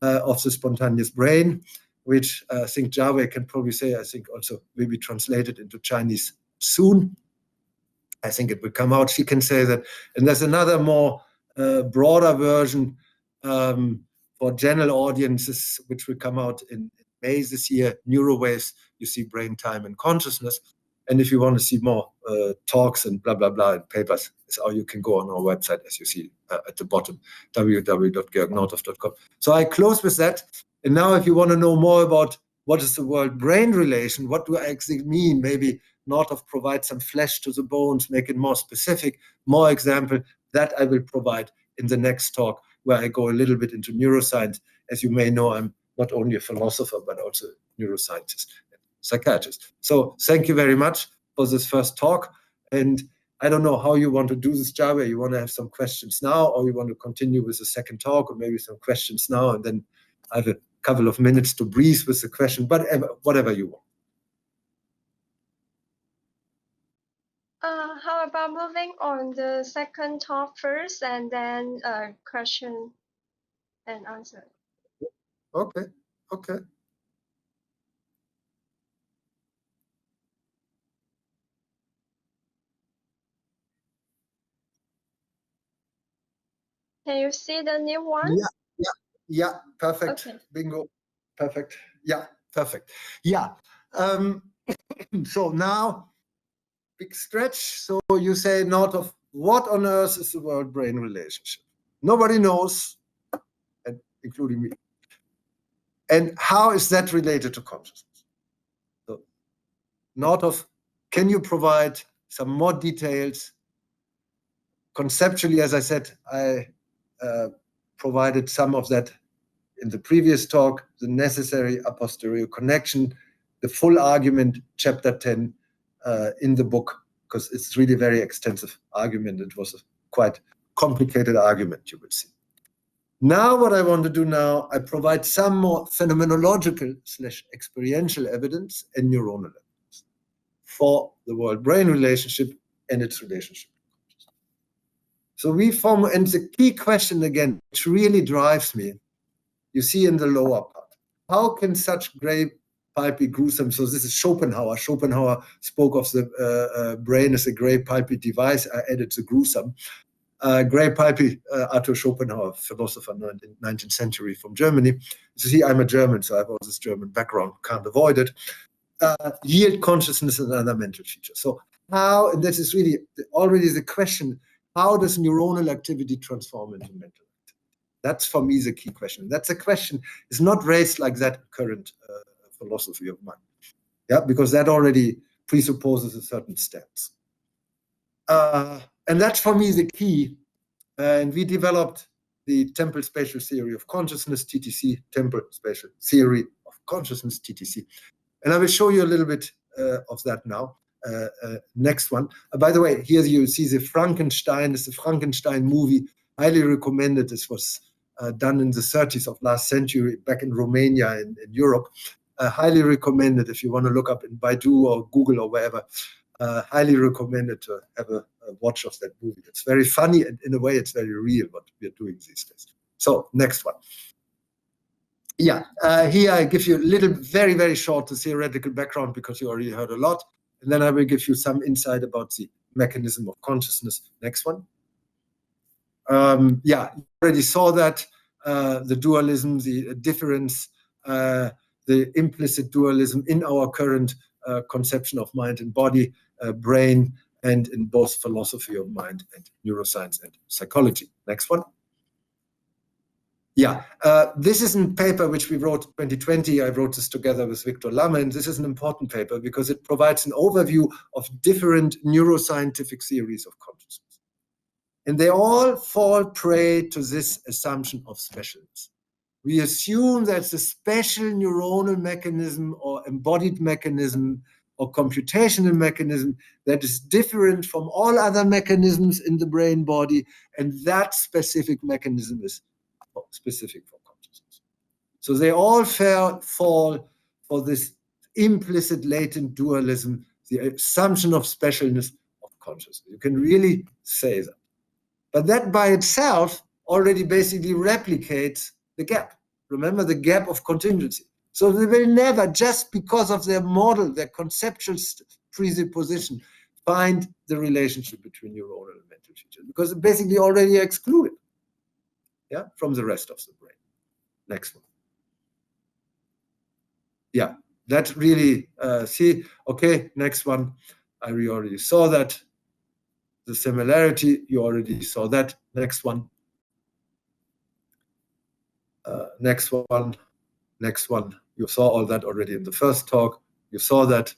of the spontaneous brain, which I think Java can probably say, I think also will be translated into Chinese soon. I think it will come out. She can say that. And there's another more broader version for general audiences, which will come out in May this year, Neurowaves, you see brain, time, and consciousness. And if you want to see more talks and blah, blah, blah, and papers, is how you can go on our website, as you see at the bottom, www.georgnorthoff.com. So I close with that. And now if you want to know more about what is the world-brain relation, what do I actually mean, maybe Northoff provides some flesh to the bones, make it more specific, more example, that I will provide in the next talk, where I go a little bit into neuroscience. As you may know, I'm not only a philosopher, but also a neuroscientist and psychiatrist. So thank you very much for this first talk. And I don't know how you want to do this, Java. You want to have some questions now, or you want to continue with the second talk, or maybe some questions now, and then I have a couple of minutes to breathe with the question, but whatever you want. How about moving on the second talk first, and then question and answer? Okay, okay. Can you see the new one? Yeah, perfect. Okay. Bingo. Perfect. Yeah, perfect. Yeah. So now, big stretch. So you say, Northoff, what on earth is the world-brain relationship? Nobody knows, and including me. And how is that related to consciousness? So, Northoff, can you provide some more details? Conceptually, as I said, I provided some of that in the previous talk, the necessary a posteriori connection, the full argument, chapter 10 in the book, because it's really very extensive argument. It was a quite complicated argument, you would see. Now what I want to do now, I provide some more phenomenological / experiential evidence and neuronal evidence for the world-brain relationship and its relationship. So we form, and the key question again, which really drives me, you see in the lower part. How can such gray pulp be gruesome? So this is Schopenhauer. Schopenhauer spoke of the brain as a gray pulpy device. I added the gruesome. Gray pulpy, Arthur Schopenhauer, philosopher, 19th century from Germany. You see, I'm a German, so I have all this German background, can't avoid it. Yield consciousness and other mental features. So how, and this is really already the question, how does neuronal activity transform into mental activity? That's for me the key question. That's a question, it's not raised like that in current philosophy of mind. Yeah, because that already presupposes a certain stance. And that's for me the key. And we developed the temporal spatial theory of consciousness, TTC, temporal spatial theory of consciousness, TTC. And I will show you a little bit of that now. Next one. By the way, here you see the Frankenstein. It's the Frankenstein movie. Highly recommended. This was done in the 30s of last century, back in Romania in Europe. Highly recommended if you want to look up in Baidu or Google or wherever. Highly recommended to have a watch of that movie. It's very funny, and in a way, it's very real what we are doing these days. So, next one. Yeah, here I give you a little, very, very short the theoretical background because you already heard a lot. And then I will give you some insight about the mechanism of consciousness. Next one. Yeah, you already saw that, the dualism, the difference, the implicit dualism in our current conception of mind and body, brain, and in both philosophy of mind and neuroscience and psychology. Next one. Yeah, this is a paper which we wrote 2020. I wrote this together with Victor Xiamen. This is an important paper because it provides an overview of different neuroscientific theories of consciousness. And they all fall prey to this assumption of specialness. We assume that's a special neuronal mechanism or embodied mechanism or computational mechanism that is different from all other mechanisms in the brain body, and that specific mechanism is specific for consciousness. So they all fall for this implicit latent dualism, the assumption of specialness of consciousness. You can really say that. But that by itself already basically replicates the gap. Remember the gap of contingency. So they will never, just because of their model, their conceptual presupposition, find the relationship between neuronal and mental features, because it basically already excluded, yeah, from the rest of the brain. Next one. Yeah, that really, see, okay, next one. I already saw that. The similarity, you already saw that. Next one. Next one. Next one. You saw all that already in the first talk. You saw that.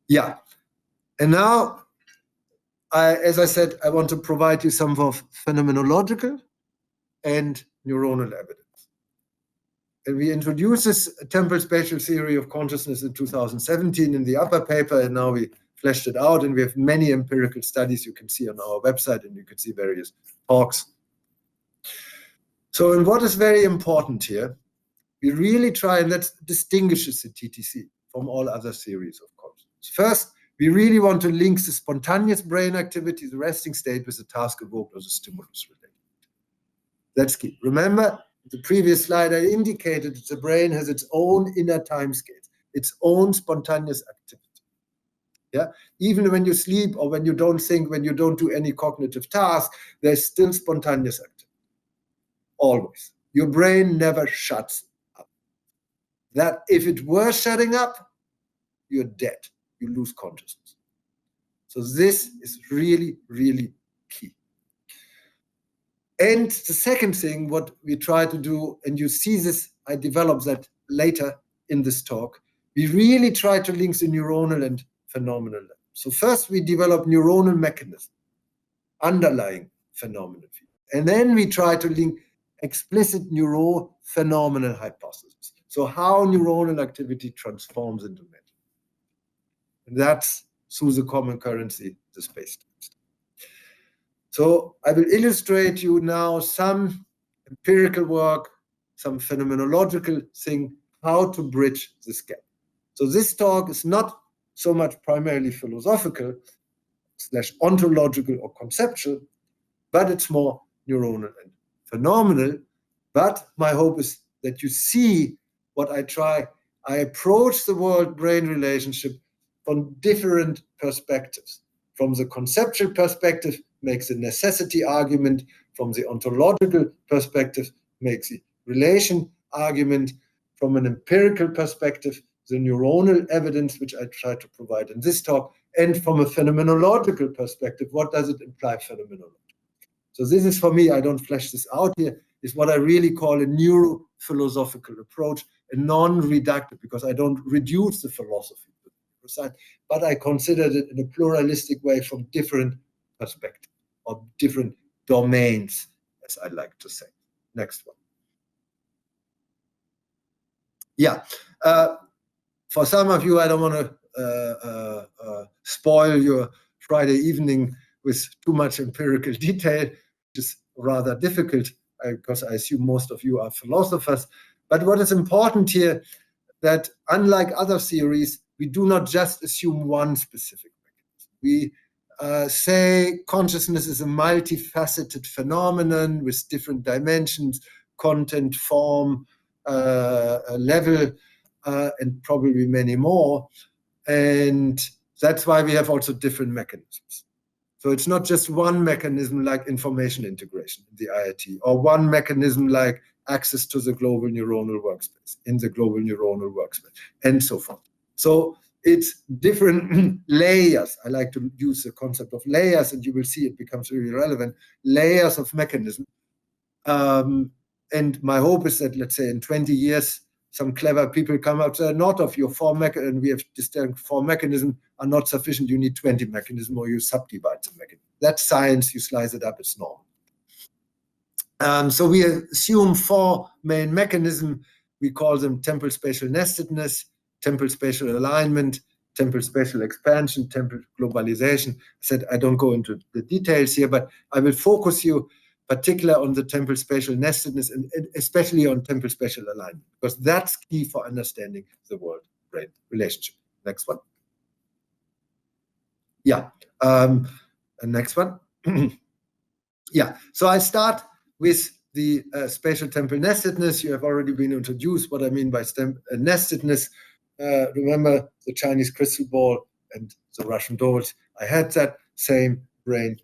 Yeah. And now, as I said, I want to provide you some of phenomenological and neuronal evidence. And we introduced this temporal spatial theory of consciousness in 2017 in the upper paper, and now we fleshed it out, and we have many empirical studies you can see on our website, and you can see various talks. So, and what is very important here, we really try, and that distinguishes the TTC from all other theories of consciousness. First, we really want to link the spontaneous brain activity, the resting state, with the task evoked or the stimulus related. That's key. Remember, the previous slide, I indicated that the brain has its own inner time scale, its own spontaneous activity. Yeah, even when you sleep or when you don't think, when you don't do any cognitive task, there's still spontaneous activity. Always. Your brain never shuts up. that if it were shutting up, you're dead. You lose consciousness. So this is really, really key. And the second thing, what we try to do, and you see this, I developed that later in this talk, we really try to link the neuronal and phenomenal level. So first we develop neuronal mechanism, underlying phenomenal field. And then we try to link explicit neurophenomenal hypothesis. So how neuronal activity transforms into mental. And that's through the common currency, the space-time. So I will illustrate you now some empirical work, some phenomenological thing, how to bridge this gap. So this talk is not so much primarily philosophical / ontological or conceptual, but it's more neuronal and phenomenal. But my hope is that you see what I try. I approach the world-brain relationship from different perspectives. From the conceptual perspective, makes a necessity argument. From the ontological perspective, makes the relation argument. From an empirical perspective, the neuronal evidence, which I try to provide in this talk. And from a phenomenological perspective, what does it imply phenomenology? So this is, for me, I don't flesh this out here, is what I really call a neurophilosophical approach, a non-reductive, because I don't reduce the philosophy to the side, but I considered it in a pluralistic way from different perspectives or different domains, as I like to say. Next one. Yeah, for some of you, I don't want to spoil your Friday evening with too much empirical detail, which is rather difficult because I assume most of you are philosophers. But what is important here, that unlike other theories, we do not just assume one specific mechanism. We say consciousness is a multifaceted phenomenon with different dimensions, content, form, level, and probably many more. And that's why we have also different mechanisms. So it's not just one mechanism like information integration in the IIT, or one mechanism like access to the global neuronal workspace in the global neuronal workspace, and so forth. So it's different layers. I like to use the concept of layers, and you will see it becomes really relevant. Layers of mechanism. And my hope is that, let's say, in 20 years, some clever people come up to Northoff, your 4 mechanisms, and we have distinct 4 mechanisms are not sufficient. You need 20 mechanisms, or you subdivide the mechanism. That's science. You slice it up. It's normal. So we assume 4 main mechanisms. We call them temporal spatial nestedness, temporal spatial alignment, temporal spatial expansion, temporal globalization. I said I don't go into the details here, but I will focus you particularly on the temporal spatial nestedness and especially on temporal spatial alignment, because that's key for understanding the world-brain relationship. Next one. Yeah, next one. Yeah, so I start with the spatial temporal nestedness. You have already been introduced what I mean by nestedness. Remember the Chinese crystal ball and the Russian dolls. I had that same brain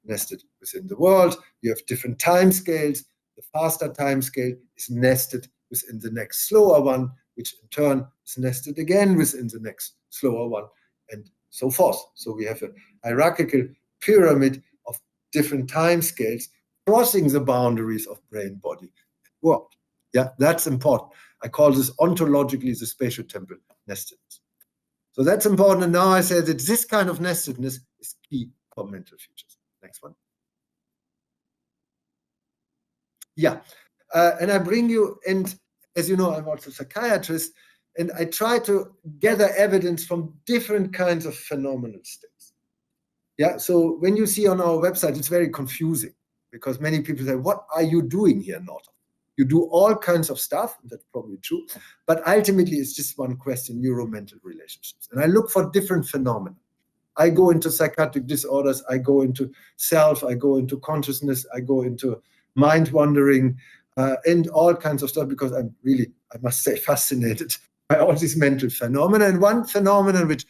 nested within the world. You have different time scales. The faster time scale is nested within the next slower one, which in turn is nested again within the next slower one, and so forth. So we have a hierarchical pyramid of different time scales crossing the boundaries of brain, body, and world. Yeah, that's important. I call this ontologically the spatial temporal nestedness. So that's important. And now I say that this kind of nestedness is key for mental features. Next one. Yeah, and I bring you, and as you know, I'm also a psychiatrist, and I try to gather evidence from different kinds of phenomenal states. Yeah, so when you see on our website, it's very confusing because many people say, what are you doing here, Northoff? You do all kinds of stuff, and that's probably true, but ultimately it's just one question, neuromental relationships. And I look for different phenomena. I go into psychiatric disorders, I go into self, I go into consciousness, I go into mind wandering, and all kinds of stuff, because I'm really, I must say, fascinated by all these mental phenomena. And one phenomenon which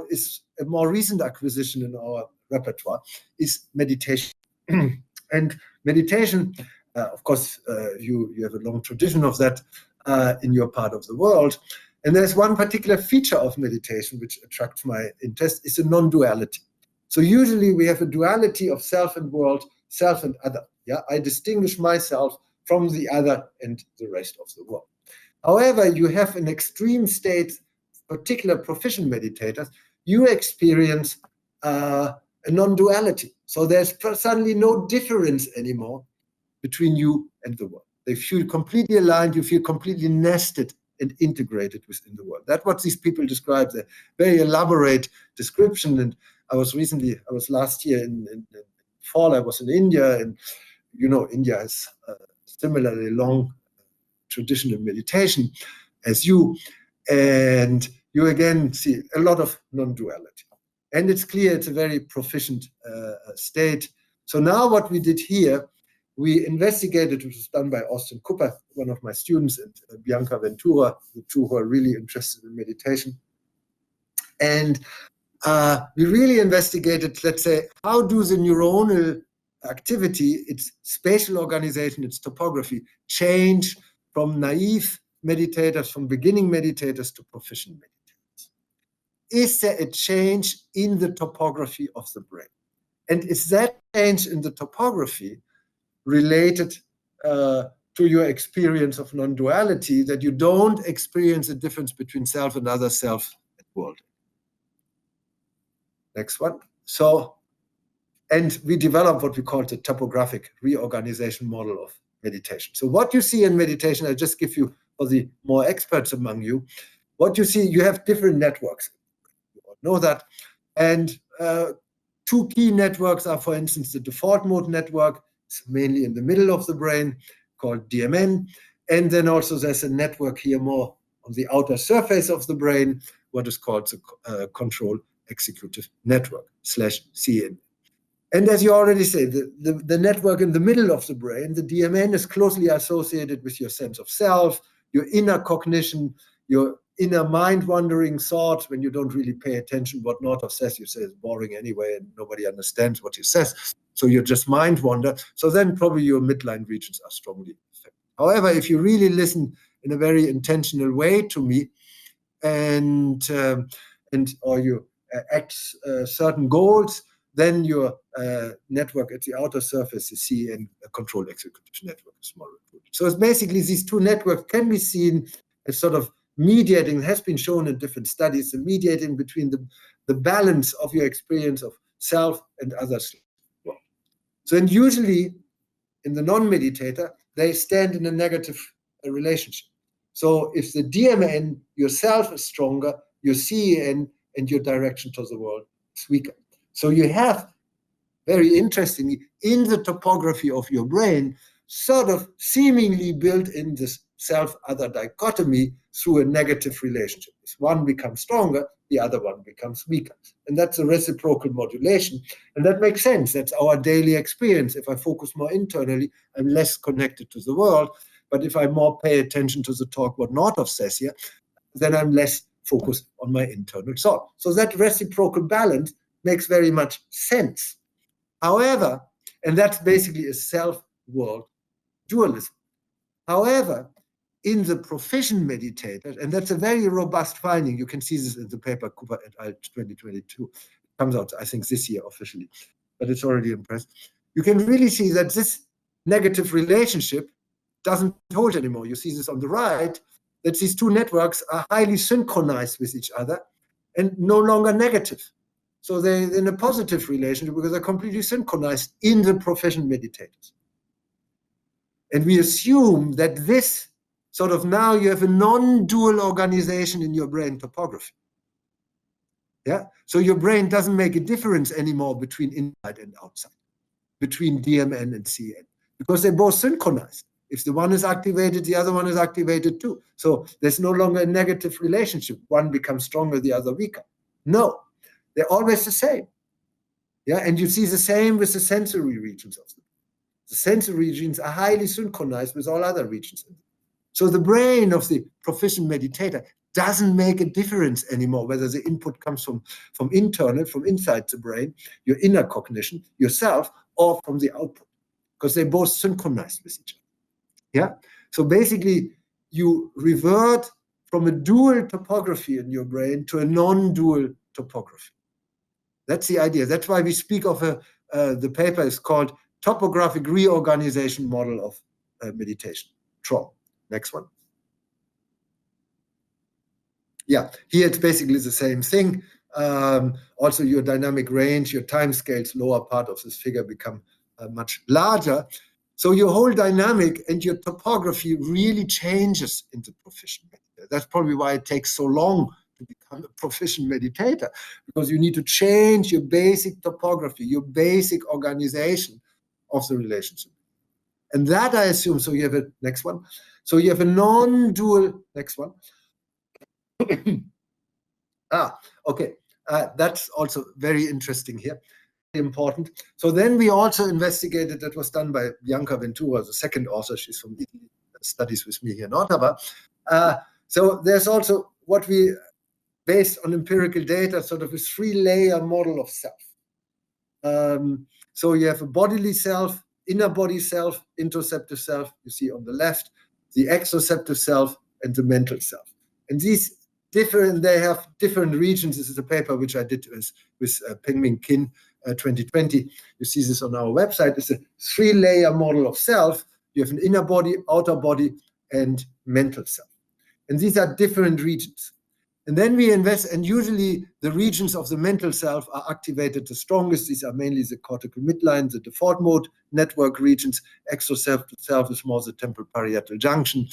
is a more recent acquisition in our repertoire is meditation. And meditation, of course, you have a long tradition of that. in your part of the world. And there's one particular feature of meditation which attracts my interest, is a non-duality. So usually we have a duality of self and world, self and other. Yeah, I distinguish myself from the other and the rest of the world. However, you have an extreme state, particular proficient meditators, you experience a non-duality. So there's suddenly no difference anymore between you and the world. They feel completely aligned, you feel completely nested and integrated within the world. That's what these people describe, the very elaborate description. And I was last year in fall, I was in India, and you know, India has a similarly long tradition of meditation as you, and you again see a lot of non-duality. And it's clear it's a very proficient state. So now what we did here, we investigated, which was done by Austin Cooper, one of my students, and Bianca Ventura, the two who are really interested in meditation. And we really investigated, let's say, how do the neuronal activity, its spatial organization, its topography, change from naive meditators, from beginning meditators to proficient meditators. Is there a change in the topography of the brain? And is that change in the topography related to your experience of non-duality, that you don't experience a difference between self and other, self and world? Next one. So, and we developed what we call the topographic reorganization model of meditation. So what you see in meditation, I just give you, for the more experts among you, what you see, you have different networks. You all know that. And two key networks are, for instance, the default mode network. It's mainly in the middle of the brain, called DMN. And then also there's a network here more on the outer surface of the brain, what is called the control executive network, /CN. And as you already said, the network in the middle of the brain, the DMN, is closely associated with your sense of self, your inner cognition, your inner mind-wandering thoughts when you don't really pay attention what Northoff says. You say it's boring anyway and nobody understands what he says. So you just mind wander. So then probably your midline regions are strongly affected. However, if you really listen in a very intentional way to me or you act certain goals, then your network at the outer surface is CN, a control executive network, is more recruited. So it's basically these two networks can be seen as sort of mediating, has been shown in different studies, the mediating between the balance of your experience of self and others. So, and usually in the non-meditator, they stand in a negative relationship. So if the DMN, yourself, is stronger, your CN and your direction to the world is weaker. So you have, very interestingly, in the topography of your brain, sort of seemingly built in this self-other dichotomy through a negative relationship. If one becomes stronger, the other one becomes weaker. And that's a reciprocal modulation. And that makes sense. That's our daily experience. If I focus more internally, I'm less connected to the world. But if I more pay attention to the talk, what Northoff says here, then I'm less focused on my internal thought. So that reciprocal balance makes very much sense. However, and that's basically a self-world dualism. However, in the proficient meditators, and that's a very robust finding, you can see this in the paper Cooper et al. 2022, it comes out, I think, this year officially, but it's already in press. You can really see that this negative relationship doesn't hold anymore. You see this on the right, that these two networks are highly synchronized with each other and no longer negative. So they're in a positive relationship because they're completely synchronized in the proficient meditators. And we assume that this sort of, now you have a non-dual organization in your brain topography. Yeah. So your brain doesn't make a difference anymore between inside and outside, between DMN and CN, because they're both synchronized. If the one is activated, the other one is activated too. So there's no longer a negative relationship. One becomes stronger, the other weaker. No, they're always the same. Yeah. And you see the same with the sensory regions of the brain. The sensory regions are highly synchronized with all other regions. So the brain of the proficient meditator doesn't make a difference anymore whether the input comes from internal, from inside the brain, your inner cognition, yourself, or from the output, because they're both synchronized with each other. Yeah. So basically, you revert from a dual topography in your brain to a non-dual topography. That's the idea. That's why we speak of the paper is called Topographic Reorganization Model of Meditation, TROM. Next one. Yeah, here it's basically the same thing. Also, your dynamic range, your time scales, lower part of this figure become much larger. So your whole dynamic and your topography really changes in the proficient meditator. That's probably why it takes so long to become a proficient meditator, because you need to change your basic topography, your basic organization of the relationship. And that I assume, so you have a next one. So you have a non-dual, next one. Okay, that's also very interesting here, important. So then we also investigated, that was done by Bianca Ventura, the second author, she's from Italy, studies with me here in Ottawa. So there's also what we, based on empirical data, sort of a 3-layer model of self. So you have a bodily self, inner body self, interoceptive self, you see on the left, the exoceptive self, and the mental self. And these they have different regions. This is a paper which I did with Pengming Kin 2020. You see this on our website. It's a 3-layer model of self. You have an inner body, outer body, and mental self. And these are different regions. And then we invest, and usually the regions of the mental self are activated the strongest. These are mainly the cortical midline, the default mode network regions. Exoceptive self is more the temporal parietal junction.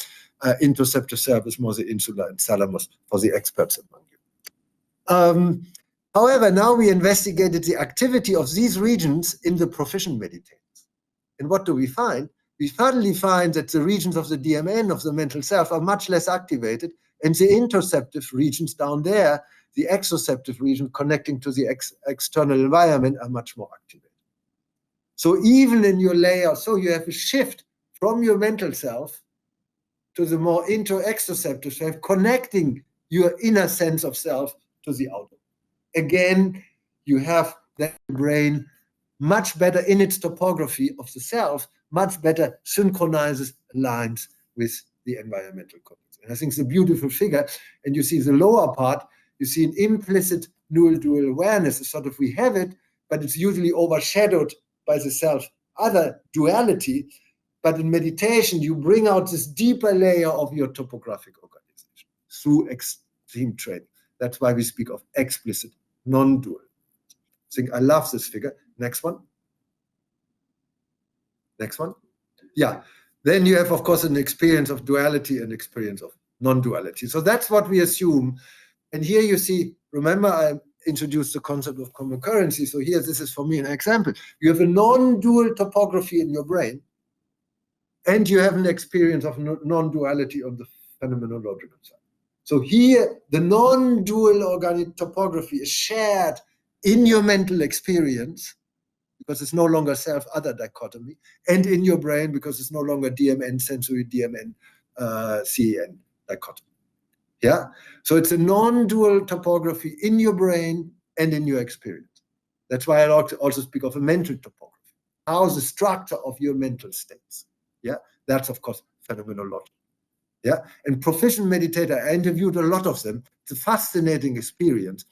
Interoceptive self is more the insula and thalamus for the experts among you. However, now we investigated the activity of these regions in the proficient meditators. And what do we find? We finally find that the regions of the DMN, of the mental self, are much less activated, and the interoceptive regions down there, the exoceptive region connecting to the external environment, are much more activated. So even in your layer, so you have a shift from your mental self to the more exoceptive self, connecting your inner sense of self to the outer. Again, you have that brain much better in its topography of the self, much better synchronizes, aligns with the environmental context. And I think it's a beautiful figure. And you see the lower part, you see an implicit dual awareness. It's sort of, we have it, but it's usually overshadowed by the self-other duality. But in meditation, you bring out this deeper layer of your topographic organization through extreme training. That's why we speak of explicit non-dual. I think I love this figure. Next one. Next one. Yeah. Then you have, of course, an experience of duality and experience of non-duality. So that's what we assume. And here you see, remember, I introduced the concept of concurrency. So here, this is for me an example. You have a non-dual topography in your brain, and you have an experience of non-duality on the phenomenological side. So here, the non-dual organic topography is shared in your mental experience, because it's no longer self-other dichotomy, and in your brain, because it's no longer DMN sensory, DMN CEN dichotomy. Yeah, so it's a non-dual topography in your brain and in your experience. That's why I also speak of a mental topography. How's the structure of your mental states? Yeah, that's of course phenomenology. Yeah, and proficient meditator, I interviewed a lot of them. It's a fascinating experience,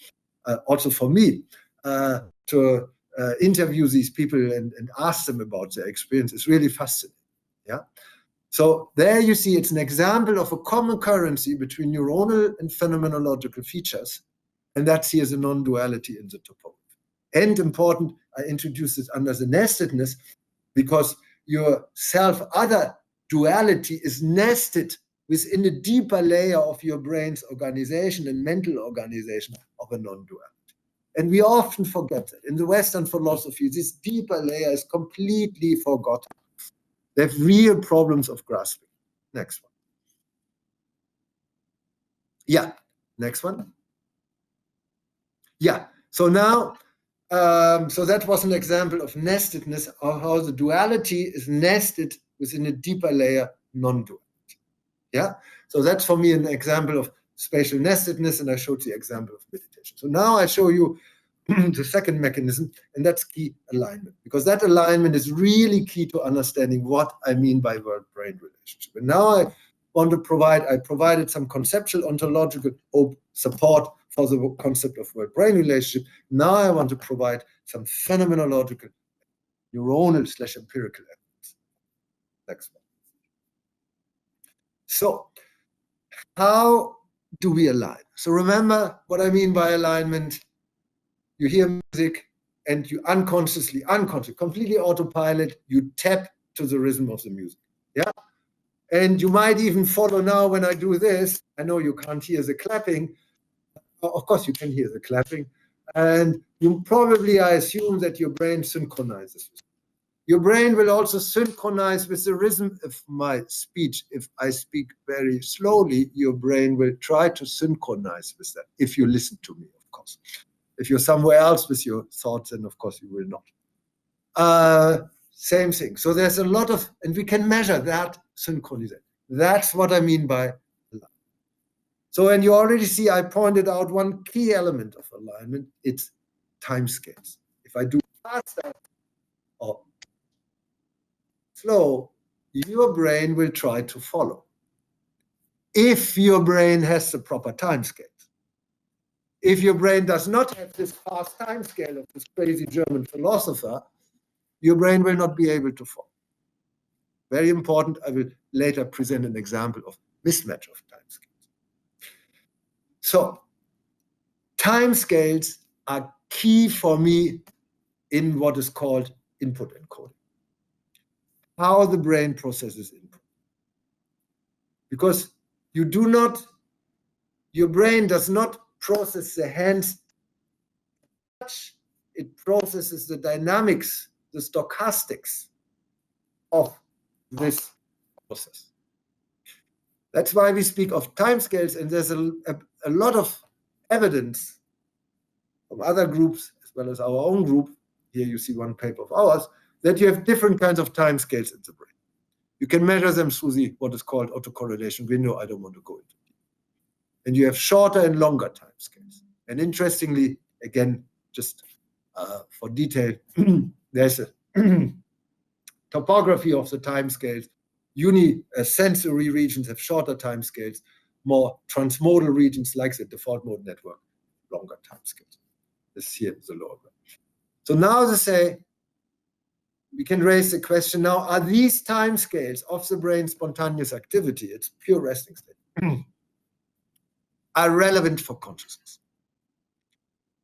also for me, to interview these people and ask them about their experience. It's really fascinating. Yeah. So there you see, it's an example of a common currency between neuronal and phenomenological features, and that's here the non-duality in the topography. And important, I introduced it under the nestedness, because your self-other duality is nested within a deeper layer of your brain's organization and mental organization of a non-duality. And we often forget that. In the Western philosophy, this deeper layer is completely forgotten. They have real problems of grasping. Next one. Yeah, next one. Yeah, so now, so that was an example of nestedness, of how the duality is nested within a deeper layer, non-duality. Yeah, so that's for me an example of spatial nestedness, and I showed the example of meditation. So now I show you the second mechanism, and that's key alignment, because that alignment is really key to understanding what I mean by world-brain relationship. And now I want to provide, I provided some conceptual ontological support for the concept of world-brain relationship. Now I want to provide some phenomenological, neuronal/empirical evidence. Next one. So how do we align? So remember what I mean by alignment. You hear music and you unconsciously, completely autopilot, you tap to the rhythm of the music. Yeah. And you might even follow now when I do this. I know you can't hear the clapping. Of course, you can hear the clapping. And you probably, I assume that your brain synchronizes. Your brain will also synchronize with the rhythm of my speech. If I speak very slowly, your brain will try to synchronize with that, if you listen to me, of course. If you're somewhere else with your thoughts, then of course you will not. Same thing. So there's a lot of, and we can measure that synchronization. That's what I mean by alignment. So, and you already see, I pointed out one key element of alignment. It's timescales. If I do faster or slow, your brain will try to follow. If your brain has the proper timescales. If your brain does not have this fast timescale of this crazy German philosopher, your brain will not be able to follow. Very important. I will later present an example of mismatch of timescales. So, timescales are key for me in what is called input encoding. How the brain processes input. Because your brain does not process the hands, it processes the dynamics, the stochastics of this process. That's why we speak of timescales, and there's a lot of evidence from other groups as well as our own group. Here you see one paper of ours, that you have different kinds of timescales in the brain. You can measure them through what is called autocorrelation window. I don't want to go into it. And you have shorter and longer timescales. And interestingly, again, just for detail, there's a topography of the timescales. Sensory regions have shorter timescales, more transmodal regions like the default mode network, longer timescales. This here is the lower one. So now they say, we can raise the question now, are these timescales of the brain's spontaneous activity, it's pure resting state, are relevant for consciousness?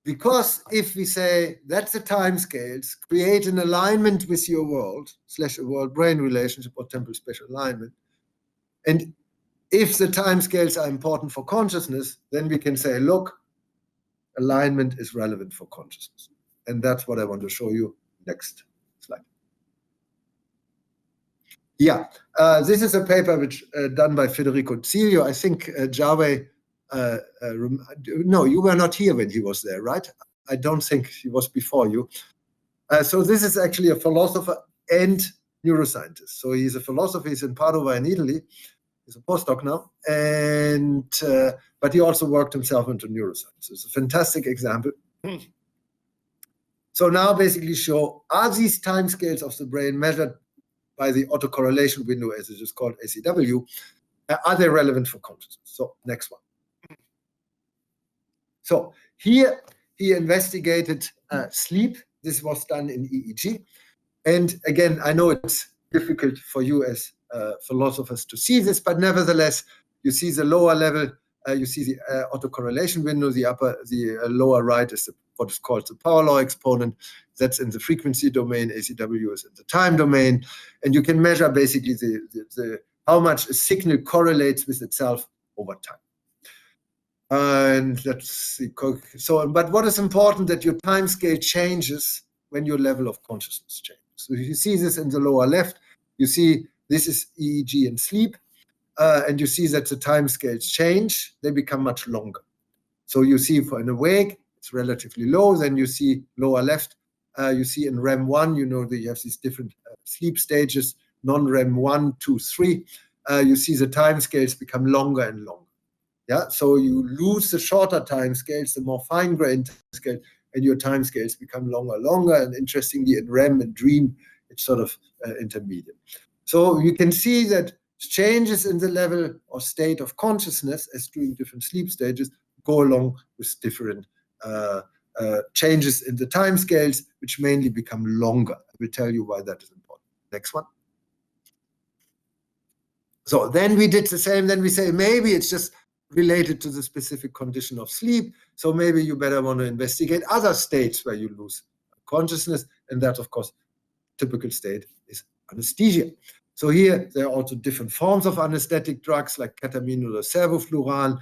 Because if we say that's the timescales, create an alignment with your world, / a world-brain relationship or temporal-spatial alignment, and if the timescales are important for consciousness, then we can say, look, alignment is relevant for consciousness. And that's what I want to show you next slide. Yeah, this is a paper which done by Federico Zilio. I think Jave, no, you were not here when he was there, right? I don't think he was before you. So this is actually a philosopher and neuroscientist. So he's a philosopher, he's in Padova in Italy. He's a postdoc now, and but he also worked himself into neuroscience. It's a fantastic example. So now basically show, are these timescales of the brain measured by the autocorrelation window, as it is called, ACW, are they relevant for consciousness? So next one. So here he investigated sleep. This was done in EEG. And again, I know it's difficult for you as philosophers to see this, but nevertheless, you see the lower level, you see the autocorrelation window, the lower right is what is called the power law exponent. That's in the frequency domain, ACW is in the time domain. And you can measure basically how much a signal correlates with itself over time. And let's see. So, but what is important that your time scale changes when your level of consciousness changes. So you see this in the lower left. You see this is EEG and sleep. And you see that the time scales change. They become much longer. So you see for an awake, it's relatively low. Then you see lower left. You see in REM 1, you know that you have these different sleep stages, non-REM 1, 2, 3. You see the time scales become longer and longer. Yeah, so you lose the shorter time scales, the more fine-grained scale, and your time scales become longer. And interestingly, in REM and dream, it's sort of intermediate. So you can see that changes in the level or state of consciousness as during different sleep stages go along with different changes in the time scales, which mainly become longer. I will tell you why that is important. Next one. So then we did the same. Then we say maybe it's just related to the specific condition of sleep. So maybe you better want to investigate other states where you lose consciousness. And that, of course, typical state is anesthesia. So here there are also different forms of anesthetic drugs like ketamine or servofluran.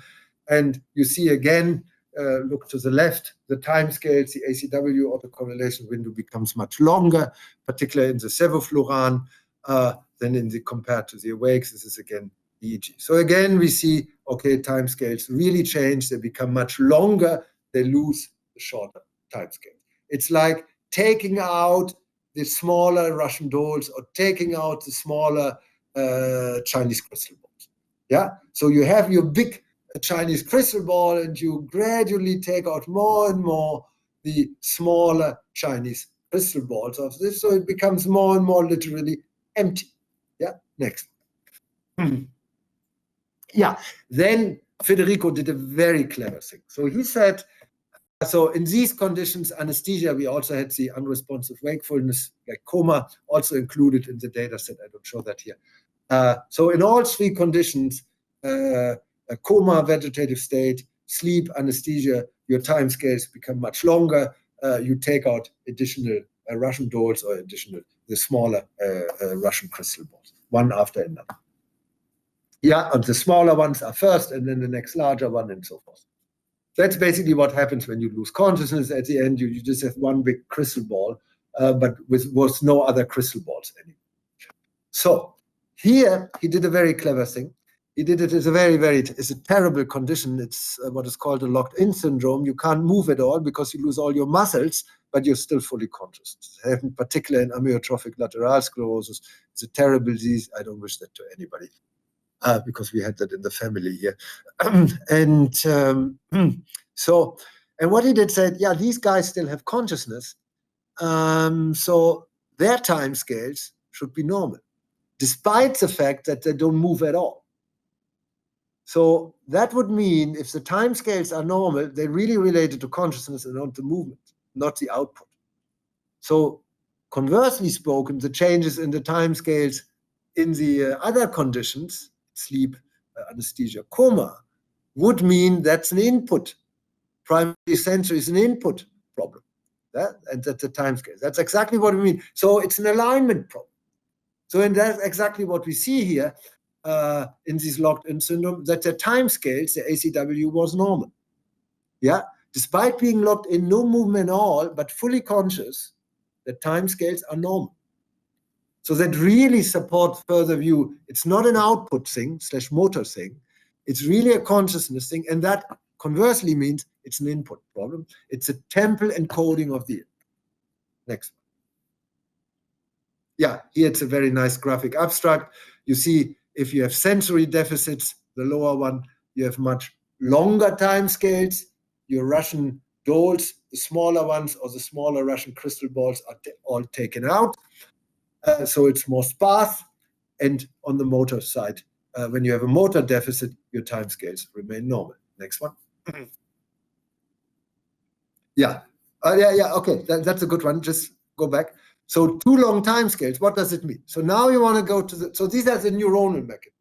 And you see again, look to the left, the time scales, the ACW autocorrelation window becomes much longer, particularly in the sevoflurane than in the compared to the awakes. This is again EEG. So again, we see, okay, time scales really change. They become much longer. They lose the shorter time scale. It's like taking out the smaller Russian dolls or taking out the smaller Chinese crystal balls. Yeah. So you have your big Chinese crystal ball and you gradually take out more and more the smaller Chinese crystal balls of this. So it becomes more and more literally empty. Yeah. Next. Yeah. Then Federico did a very clever thing. So he said, so in these conditions, anesthesia, we also had the unresponsive wakefulness, like coma, also included in the data set. I don't show that here. So in all three conditions, a coma, vegetative state, sleep, anesthesia, your time scales become much longer. You take out additional Russian dolls or additional, the smaller Russian crystal balls, one after another. Yeah, and the smaller ones are first, and then the next larger one, and so forth. That's basically what happens when you lose consciousness. At the end, you just have one big crystal ball, but with no other crystal balls anymore. So here he did a very clever thing. He did it as it's a terrible condition. It's what is called a locked-in syndrome. You can't move at all because you lose all your muscles, but you're still fully conscious. In particular in amyotrophic lateral sclerosis, it's a terrible disease. I don't wish that to anybody. Because we had that in the family here. And what he did said, yeah, these guys still have consciousness. So their time scales should be normal, despite the fact that they don't move at all. So that would mean if the time scales are normal, they're really related to consciousness and not the movement, not the output. So conversely spoken, the changes in the time scales in the other conditions, sleep, anesthesia, coma, would mean that's an input. Primary sensory is an input problem. And that's the time scale. That's exactly what we mean. So it's an alignment problem. So and that's exactly what we see here in this locked-in syndrome, that the time scales, the ACW was normal. Yeah, despite being locked in, no movement at all, but fully conscious, the time scales are normal. So that really supports further view. It's not an output thing / motor thing. It's really a consciousness thing. And that conversely means it's an input problem. It's a temporal encoding of the input. Next one. Yeah, here it's a very nice graphic abstract. You see, if you have sensory deficits, the lower one, you have much longer time scales. Your Russian dolls, the smaller ones, or the smaller Russian crystal balls are all taken out. So it's more sparse. And on the motor side, when you have a motor deficit, your time scales remain normal. Next one. Yeah. Okay, that's a good one. Just go back. So too long time scales, what does it mean? So now you want to go to so these are the neuronal mechanisms.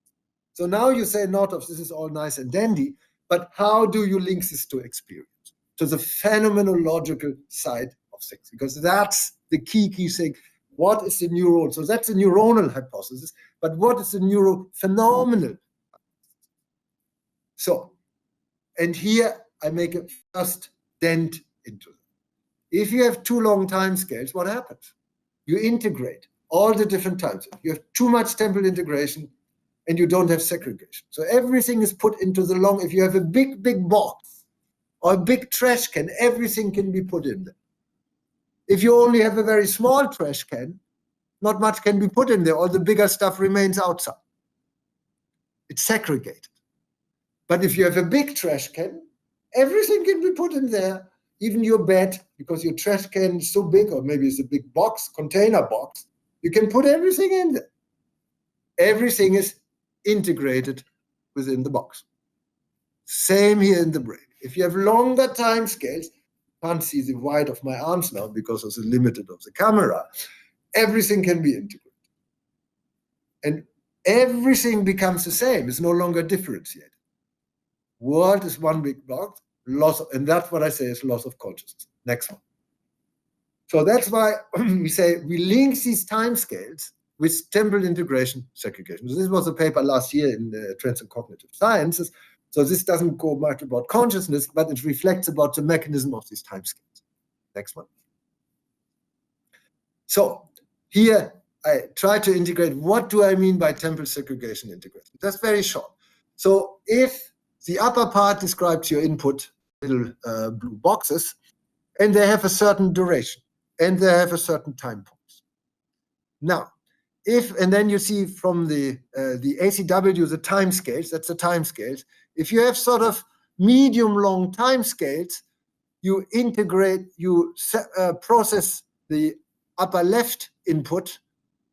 So now you say, Northoff, this is all nice and dandy, but how do you link this to experience, to the phenomenological side of things? Because that's the key thing. What is the neuron? So that's a neuronal hypothesis, but what is the neurophenomenal? So, and here I make a first dent into it. If you have too long time scales, what happens? You integrate all the different times. You have too much temporal integration and you don't have segregation. So everything is put into the long. If you have a big, big box or a big trash can, everything can be put in there. If you only have a very small trash can, not much can be put in there. All the bigger stuff remains outside. It's segregated. But if you have a big trash can, everything can be put in there, even your bed, because your trash can is so big, or maybe it's a big box, container box, you can put everything in there. Everything is integrated within the box. Same here in the brain. If you have longer time scales, you can't see the wide of my arms now because of the limited of the camera, everything can be integrated. And everything becomes the same. It's no longer differentiated. World is one big block, and that's what I say is loss of consciousness. Next one. So that's why we say we link these time scales with temporal integration segregation. So this was a paper last year in Trends in Cognitive Sciences. So this doesn't go much about consciousness, but it reflects about the mechanism of these time scales. Next one. So here I try to integrate, what do I mean by temporal segregation integration? That's very short. So if the upper part describes your input, little blue boxes, and they have a certain duration, and they have a certain time point. Now, and then you see from the ACW, the time scales, that's the time scales. If you have sort of medium-long time scales, you integrate, you process the upper left input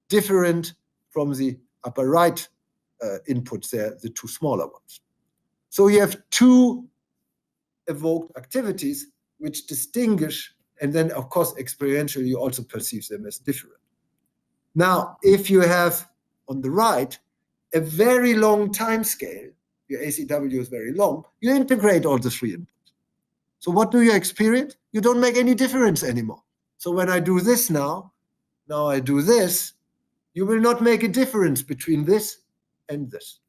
different from the upper right inputs there, the two smaller ones. So you have two evoked activities which distinguish, and then of course experientially you also perceive them as different. Now, if you have on the right a very long time scale, your ACW is very long, you integrate all the three inputs. So what do you experience? You don't make any difference anymore. So when I do this now I do this, you will not make a difference between this and this.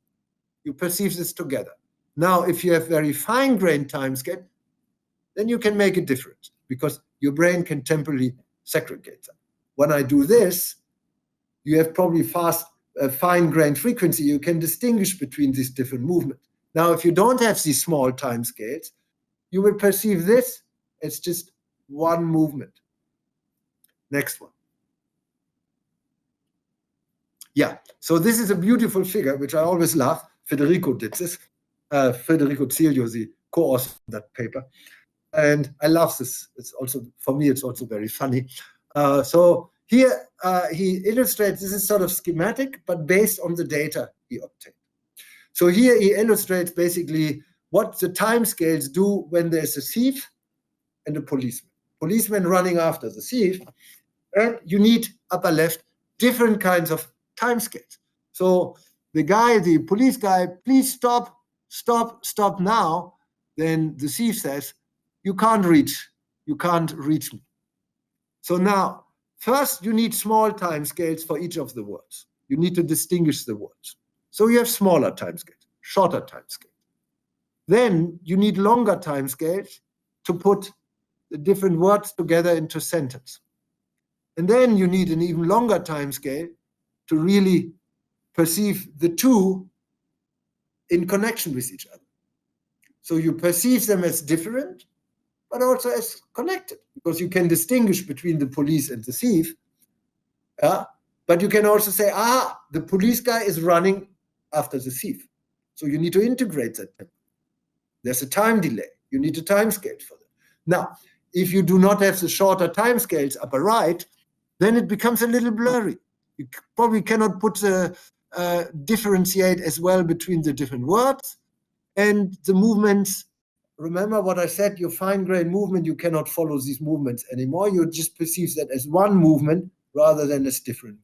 You perceive this together. Now, if you have very fine-grained time scale, then you can make a difference because your brain can temporarily segregate them. When I do this, you have probably fine-grained frequency. You can distinguish between these different movements. Now, if you don't have these small time scales, you will perceive this as just one movement. Next one. Yeah, so this is a beautiful figure, which I always love. Federico did this. Federico Cilio, the co-author of that paper. And I love this. It's also, for me, it's also very funny. So here he illustrates, this is sort of schematic, but based on the data he obtained. So here he illustrates basically what the time scales do when there's a thief and a policeman. Policeman running after the thief, and you need, upper left, different kinds of time scales. So the police guy, please stop now. Then the thief says, you can't reach me. So now, first you need small time scales for each of the words. You need to distinguish the words. So you have smaller time scales, shorter time scales. Then you need longer time scales to put the different words together into sentence. And then you need an even longer time scale to really perceive the two in connection with each other. So you perceive them as different, but also as connected, because you can distinguish between the police and the thief. But you can also say, the police guy is running after the thief. So you need to integrate that. There's a time delay. You need a time scale for that. Now, if you do not have the shorter time scales upper right, then it becomes a little blurry. You probably cannot differentiate as well between the different words and the movements. Remember what I said, your fine-grained movement, you cannot follow these movements anymore. You just perceive that as one movement rather than as different.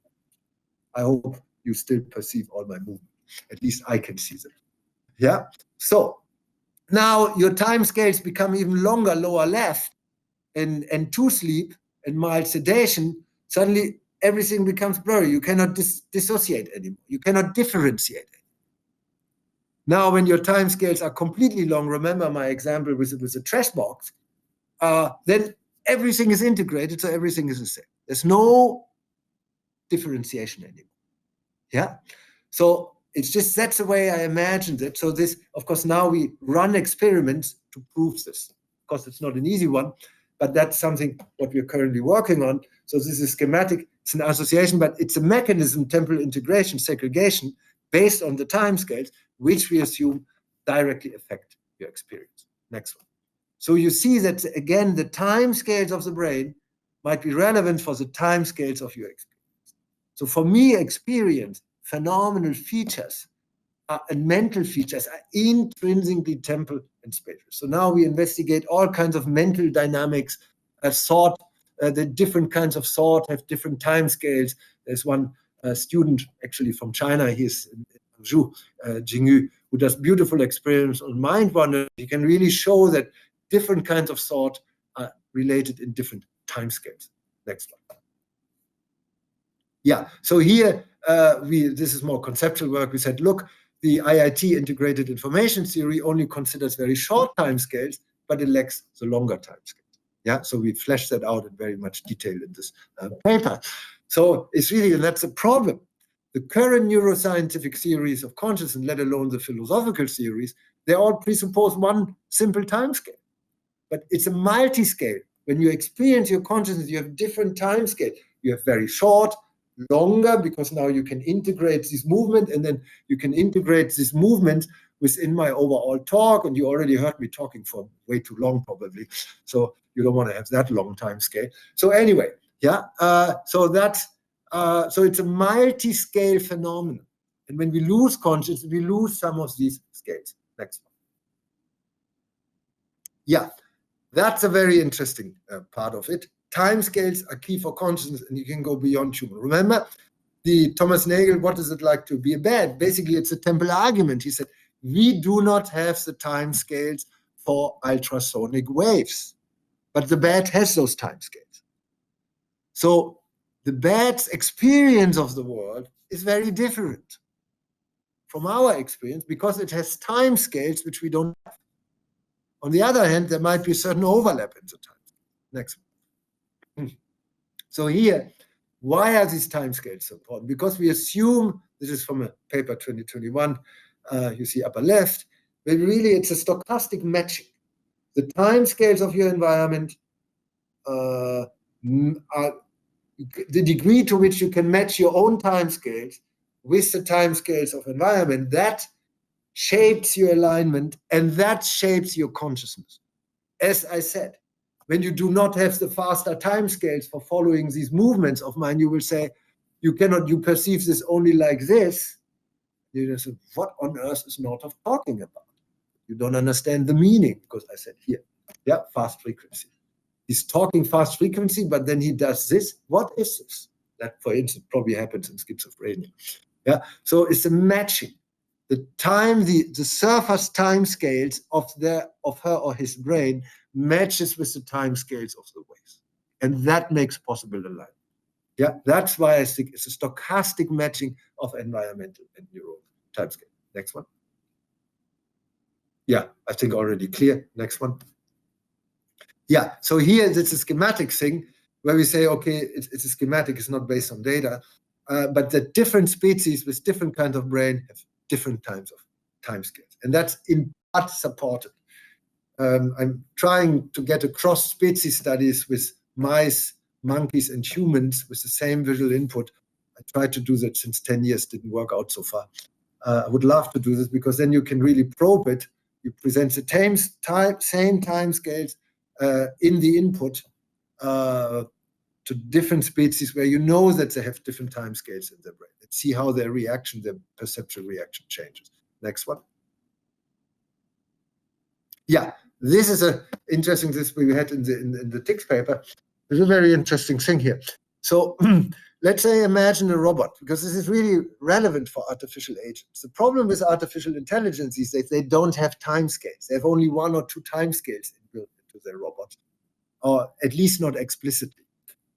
I hope you still perceive all my movements. At least I can see them. Yeah. So now your time scales become even longer, lower left, and to sleep and mild sedation. Suddenly everything becomes blurry. You cannot dissociate anymore. You cannot differentiate. Now, when your time scales are completely long, remember my example with the trash box, then everything is integrated, so everything is the same. There's no differentiation anymore. Yeah. So it's just, that's the way I imagined it. So this, of course, now we run experiments to prove this. Of course, it's not an easy one, but that's something what we're currently working on. So this is schematic, it's an association, but it's a mechanism, temporal integration, segregation, based on the time scales, which we assume directly affect your experience. Next one. So you see that, again, the time scales of the brain might be relevant for the time scales of your experience. So for me, experience, phenomenal features and mental features are intrinsically temporal and spatial. So now we investigate all kinds of mental dynamics, thought. The different kinds of thought have different time scales. There's one student actually from China, he's in Hangzhou, Jingyu, who does beautiful experiments on mind wandering. He can really show that different kinds of thought are related in different time scales. Next one. Yeah, so here, this is more conceptual work. We said, look, the IIT integrated information theory only considers very short time scales, but it lacks the longer time scales. Yeah, so we fleshed that out in very much detail in this paper. So it's really, and that's a problem. The current neuroscientific theories of consciousness, let alone the philosophical theories, they all presuppose one simple time scale. But it's a multi-scale. When you experience your consciousness, you have different time scales. You have very short, longer, because now you can integrate this movement, and then you can integrate this movement within my overall talk. And you already heard me talking for way too long, probably. So you don't want to have that long time scale. So anyway, yeah. So it's a multi-scale phenomenon. And when we lose consciousness, we lose some of these scales. Next one. Yeah, that's a very interesting part of it. Time scales are key for consciousness, and you can go beyond human. Remember, the Thomas Nagel, what is it like to be a bat? Basically, it's a temporal argument. He said, we do not have the time scales for ultrasonic waves, but the bat has those time scales. So the bat's experience of the world is very different from our experience because it has time scales which we don't have. On the other hand, there might be a certain overlap in the time. Next one. So here, why are these time scales so important? Because we assume, this is from a paper 2021, you see upper left, but really it's a stochastic matching. The time scales of your environment are the degree to which you can match your own time scales with the time scales of environment, that shapes your alignment, and that shapes your consciousness. As I said, when you do not have the faster time scales for following these movements of mine, you will say, you perceive this only like this. You just say, what on earth is Northoff talking about? You don't understand the meaning, because I said here, yeah, fast frequency. He's talking fast frequency, but then he does this. What is this? That, for instance, probably happens in schizophrenia. Yeah, so it's a matching. The time, the surface time scales of her or his brain matches with the time scales of the waves. And that makes possible alignment. Yeah, that's why I think it's a stochastic matching of environmental and neural time scale. Next one. Yeah, I think already clear. Next one. Yeah, so here it's a schematic thing where we say, okay, it's a schematic, it's not based on data, but the different species with different kinds of brain have different types of time scales. And that's in part supported. I'm trying to get across species studies with mice, monkeys, and humans with the same visual input. I tried to do that since 10 years, didn't work out so far. I would love to do this because then you can really probe it. You present the same time scales in the input to different species where you know that they have different time scales in their brain. Let's see how their reaction, their perceptual reaction changes. Next one. Yeah, this is an interesting, this we had in the TICS paper. There's a very interesting thing here. So let's say imagine a robot, because this is really relevant for artificial agents. The problem with artificial intelligence is that they don't have time scales. They have only 1 or 2 time scales built into their robot, or at least not explicitly.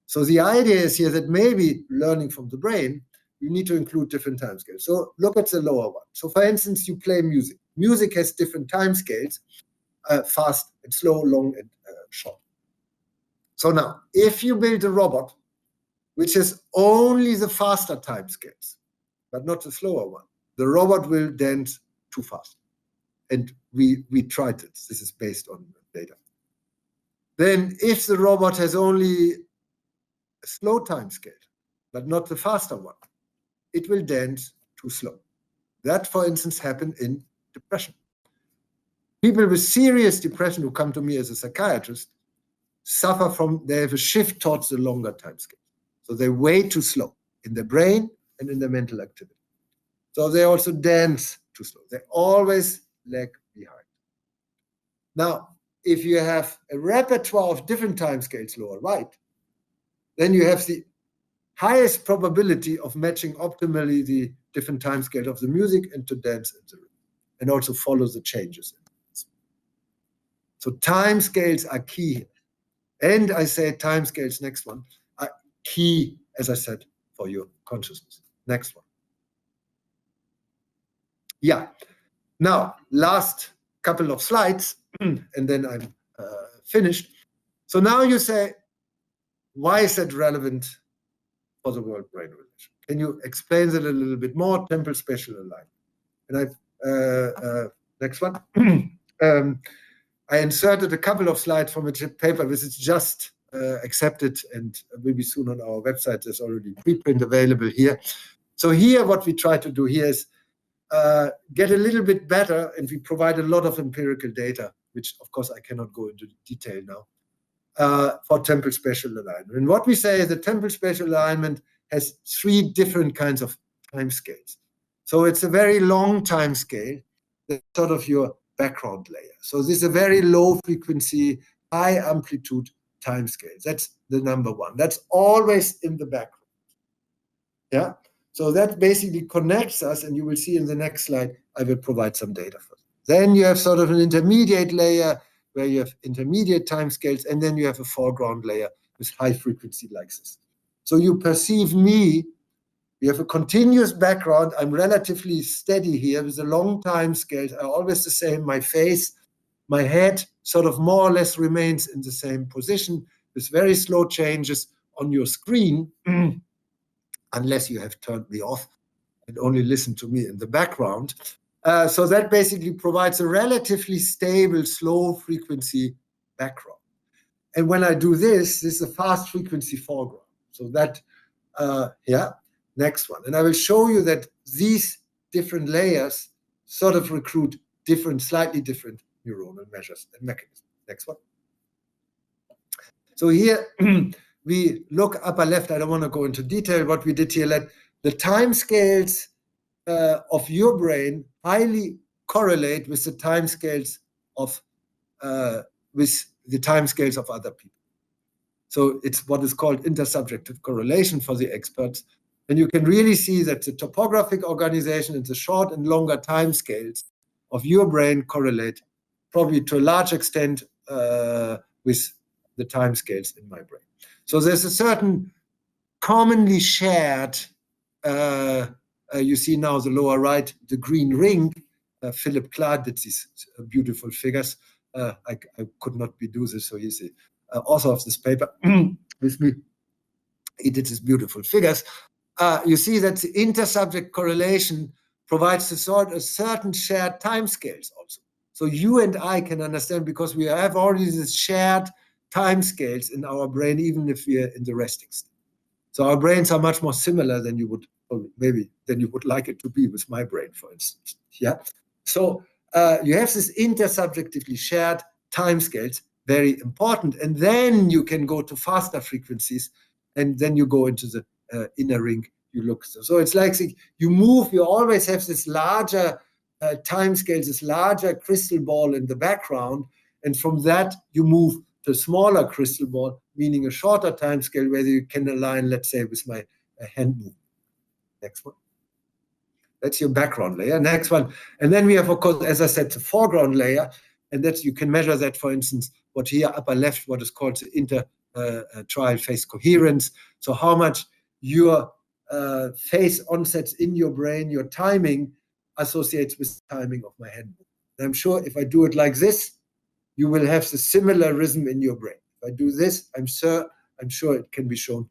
So the idea is here that maybe learning from the brain, you need to include different time scales. So look at the lower one. So for instance, you play music. Music has different time scales, fast and slow, long and short. So now, if you build a robot which has only the faster time scales, but not the slower one, the robot will dance too fast. And we tried it. This is based on data. Then if the robot has only a slow time scale, but not the faster one, it will dance too slow. That, for instance, happened in depression. People with serious depression who come to me as a psychiatrist suffer from, they have a shift towards the longer time scale. So they're way too slow in their brain and in their mental activity. So they also dance too slow. They always lag behind. Now, if you have a repertoire of different timescales lower right, then you have the highest probability of matching optimally the different timescales of the music and to dance in the rhythm, and also follow the changes. So timescales are key here. And I say timescales, next one, are key, as I said, for your consciousness. Next one. Yeah. Now, last couple of slides, and then I'm finished. So now you say, why is that relevant for the world-brain relation? Can you explain that a little bit more? Temporal spatial alignment. And next one. I inserted a couple of slides from a paper which is just accepted and will be soon on our website. There's already preprint available here. So here, what we try to do here is get a little bit better, and we provide a lot of empirical data, which of course I cannot go into detail now, for temporal spatial alignment. And what we say is the temporal spatial alignment has 3 different kinds of time scales. So it's a very long time scale, that's sort of your background layer. So this is a very low frequency, high amplitude time scale. That's the number one. That's always in the background. Yeah. So that basically connects us, and you will see in the next slide, I will provide some data for that. Then you have sort of an intermediate layer where you have intermediate time scales, and then you have a foreground layer with high frequency like this. So you perceive me, you have a continuous background. I'm relatively steady here with a long time scales are always the same. My face, my head sort of more or less remains in the same position with very slow changes on your screen, unless you have turned me off and only listen to me in the background. So that basically provides a relatively stable, slow frequency background. And when I do this is a fast frequency foreground. So that, yeah, next one. And I will show you that these different layers sort of recruit different, slightly different neuronal measures and mechanisms. Next one. So here we look upper left. I don't want to go into detail. What we did here, let the time scales of your brain highly correlate with the time scales of other people. So it's what is called intersubjective correlation for the experts. And you can really see that the topographic organization and the short and longer time scales of your brain correlate probably to a large extent with the time scales in my brain. So there's a certain commonly shared, you see now the lower right, the green ring. Philip Clark did these beautiful figures. I could not do this, so he's the author of this paper with me. He did these beautiful figures. You see that the intersubject correlation provides a certain shared time scales also. So you and I can understand, because we have already this shared time scales in our brain, even if we are in the resting state. So our brains are much more similar than you would, or maybe than you would like it to be with my brain, for instance. Yeah. So you have this intersubjectively shared time scales, very important. And then you can go to faster frequencies, and then you go into the inner ring. You look. So it's like you move, you always have this larger time scales, this larger crystal ball in the background. And from that, you move to a smaller crystal ball, meaning a shorter time scale where you can align, let's say, with my hand movement. Next one. That's your background layer. Next one. And then we have, of course, as I said, the foreground layer. And that's, you can measure that, for instance, what here upper left, what is called the inter-trial phase coherence. So how much your phase onsets in your brain, your timing, associates with the timing of my hand movement. And I'm sure if I do it like this, you will have the similar rhythm in your brain. If I do this, I'm sure it can be shown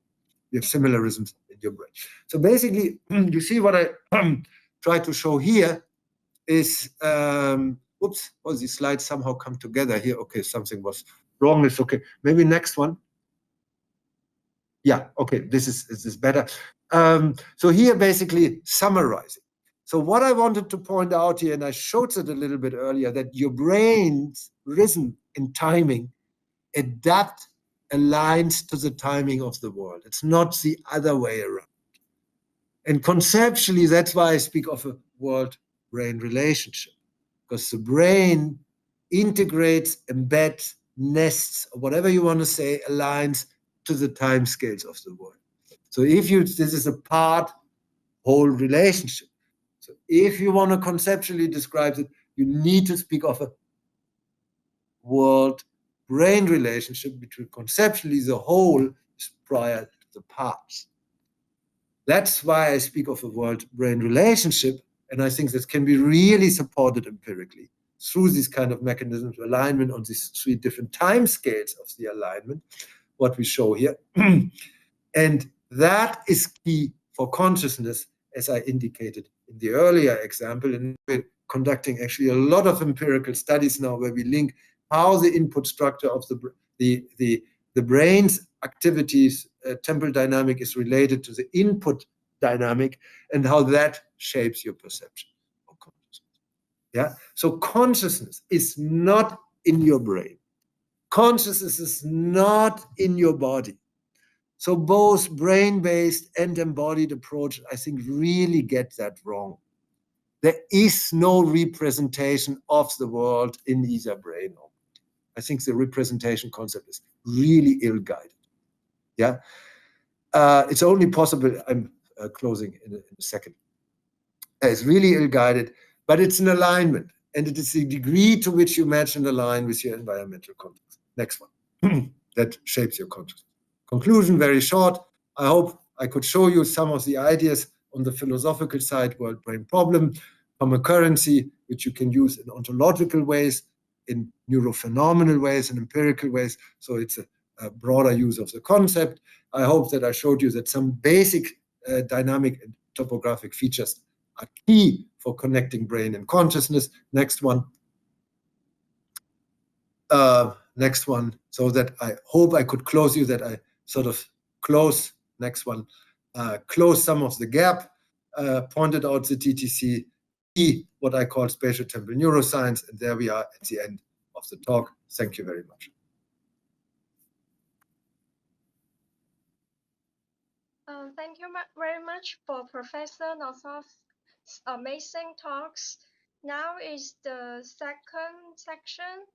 you have similar rhythms in your brain. So basically, you see what I try to show here is, oops, these slides somehow come together here. Okay, something was wrong. It's okay. Maybe next one. Yeah, okay, this is better. So here, basically summarizing. So what I wanted to point out here, and I showed it a little bit earlier, that your brain's rhythm and timing aligns to the timing of the world. It's not the other way around. And conceptually, that's why I speak of a world world-brain relationship, because the brain integrates, embeds, nests, or whatever you want to say, aligns to the time scales of the world. So if this is a part-whole relationship. So if you want to conceptually describe it, you need to speak of a world-brain relationship between conceptually the whole is prior to the parts. That's why I speak of a world-brain relationship, and I think this can be really supported empirically through these kind of mechanisms of alignment on these 3 different time scales of the alignment, what we show here. And that is key for consciousness, as I indicated in the earlier example. And we're conducting actually a lot of empirical studies now where we link how the input structure of the brain's activities, temporal dynamic, is related to the input dynamic, and how that shapes your perception of consciousness. Yeah. So consciousness is not in your brain. Consciousness is not in your body. So both brain-based and embodied approach, I think, really get that wrong. There is no representation of the world in either brain. I think the representation concept is really ill-guided. Yeah, it's only possible. I'm closing in a second. It's really ill-guided, but it's an alignment, and it is the degree to which you match and align with your environmental context. Next one, that shapes your consciousness. Conclusion, very short. I hope I could show you some of the ideas on the philosophical side, world-brain problem, from a currency which you can use in ontological ways, in neurophenomenal ways, and empirical ways. So it's a broader use of the concept. I hope that I showed you that some basic dynamic and topographic features are key for connecting brain and consciousness. Next one. Next one. So that I hope I could close you, that I sort of close, next one, close some of the gap, pointed out the TTC, what I call spatial temporal neuroscience, and there we are at the end of the talk. Thank you very much. Thank you very much for Professor Northoff's amazing talks. Now is the second section,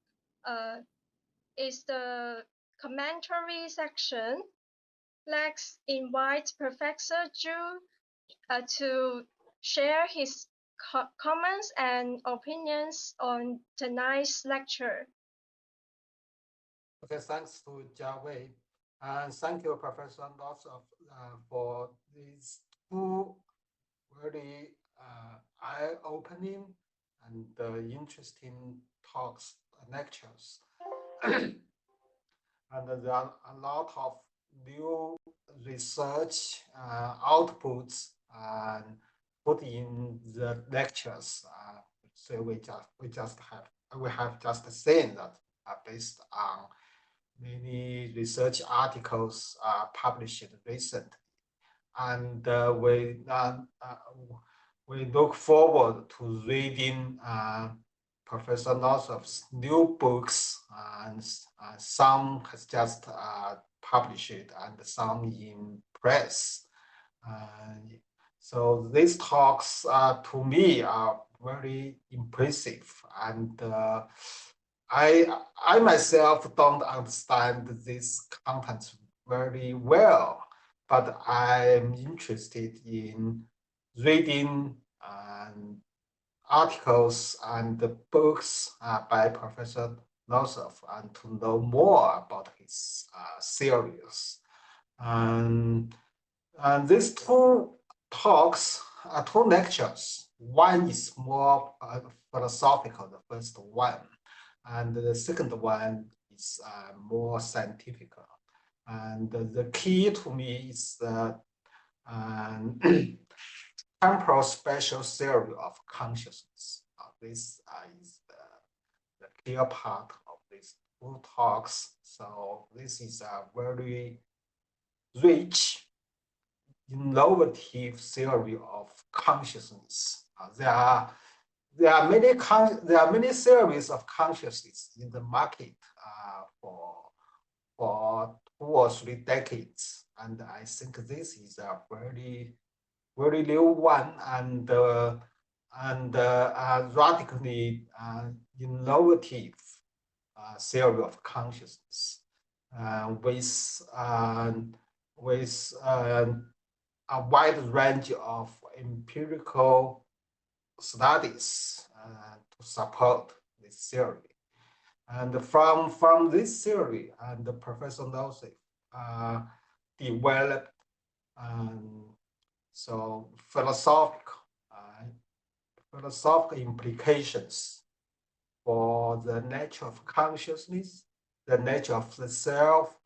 is the commentary section. Let's invite Professor Zhu to share his comments and opinions on tonight's lecture. Okay, thanks to Jiawei. And thank you, Professor Northoff, for these 2 very eye-opening and interesting talks, lectures. And there are a lot of new research outputs and put in the lectures. So we have just seen that based on many research articles published recently, and we look forward to reading Professor Northoff's new books, and some has just published and some in press. So these talks to me are very impressive, and I myself don't understand this content very well, but I'm interested in reading articles and the books by Professor Northoff, and to know more about his theories. And these 2 talks, 2 lectures, one is more philosophical, the first one, and the second one is more scientific. And the key to me is the temporal spatial theory of consciousness. This is the clear part of these 2 talks. So this is a very rich, innovative theory of consciousness. There are many theories of consciousness in the market for 2 or 3 decades, and I think this is a very new one, and and radically innovative theory of consciousness with a wide range of empirical studies to support this theory. And from this theory, and Professor Northoff developed so philosophical implications for the nature of consciousness, the nature of the self,